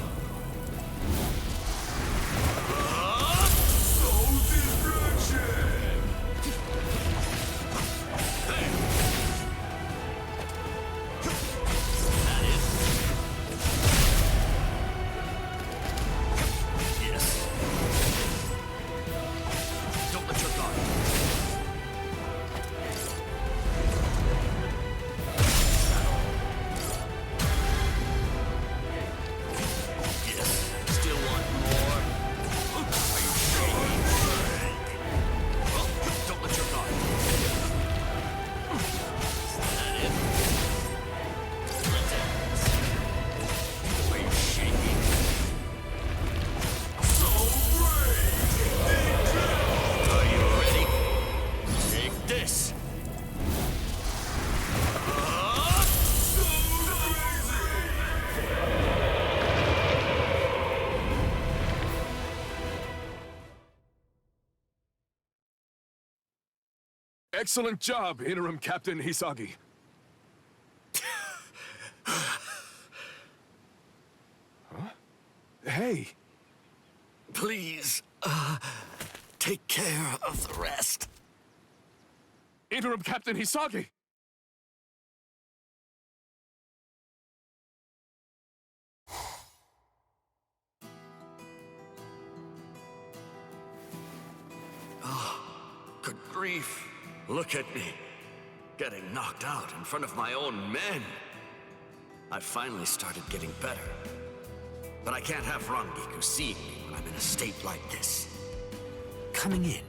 Excellent job, Interim Captain Hisagi. Huh? Hey. Please, take care of the rest. Interim Captain Hisagi! Oh, good grief. Look at me. Getting knocked out in front of my own men. I finally started getting better. But I can't have Rangiku seeing me when I'm in a state like this. Coming in.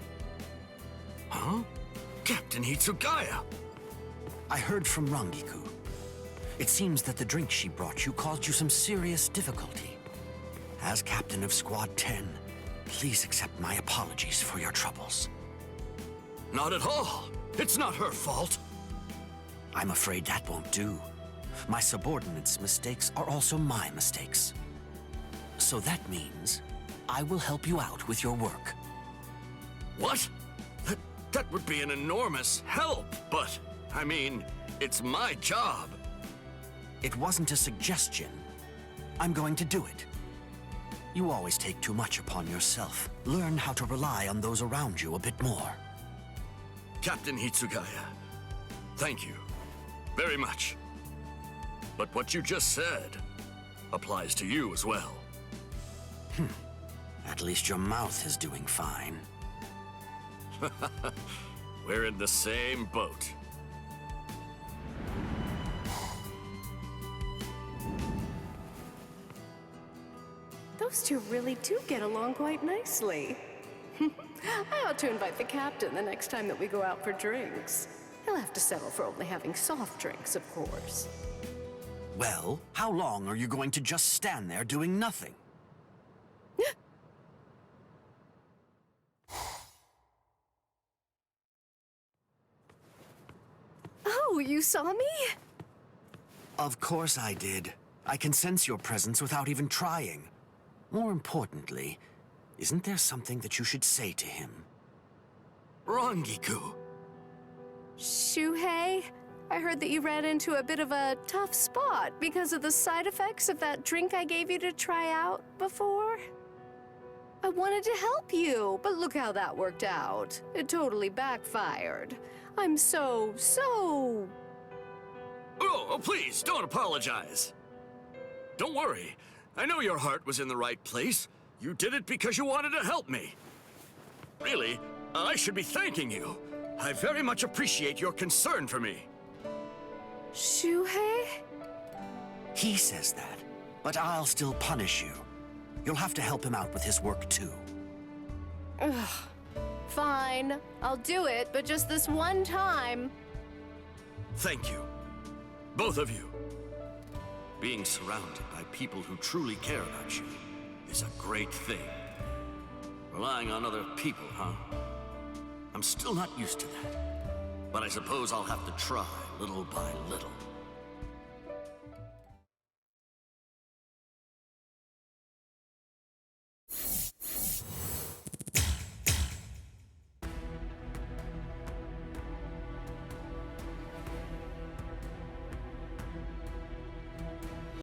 Huh? Captain Hitsugaya! I heard from Rangiku. It seems that the drink she brought you caused you some serious difficulty. As captain of Squad 10, please accept my apologies for your troubles. Not at all. It's not her fault. I'm afraid that won't do. My subordinates' mistakes are also my mistakes. So that means I will help you out with your work. What? That would be an enormous help, but, I mean, it's my job. It wasn't a suggestion. I'm going to do it. You always take too much upon yourself. Learn how to rely on those around you a bit more. Captain Hitsugaya, thank you very much. But what you just said applies to you as well. At least your mouth is doing fine. We're in the same boat. Those two really do get along quite nicely. I ought to invite the captain the next time that we go out for drinks. He'll have to settle for only having soft drinks, of course. Well, how long are you going to just stand there doing nothing? Oh, you saw me? Of course I did. I can sense your presence without even trying. More importantly, isn't there something that you should say to him? Rangiku. Shuhei, I heard that you ran into a bit of a tough spot because of the side effects of that drink I gave you to try out before. I wanted to help you, but look how that worked out. It totally backfired. I'm so... Oh, please, don't apologize. Don't worry. I know your heart was in the right place. You did it because you wanted to help me. Really, I should be thanking you. I very much appreciate your concern for me. Shuhei? He says that, but I'll still punish you. You'll have to help him out with his work too. Ugh. Fine. I'll do it, but just this one time. Thank you. Both of you. Being surrounded by people who truly care about you is a great thing. Relying on other people, huh? I'm still not used to that. But I suppose I'll have to try little by little.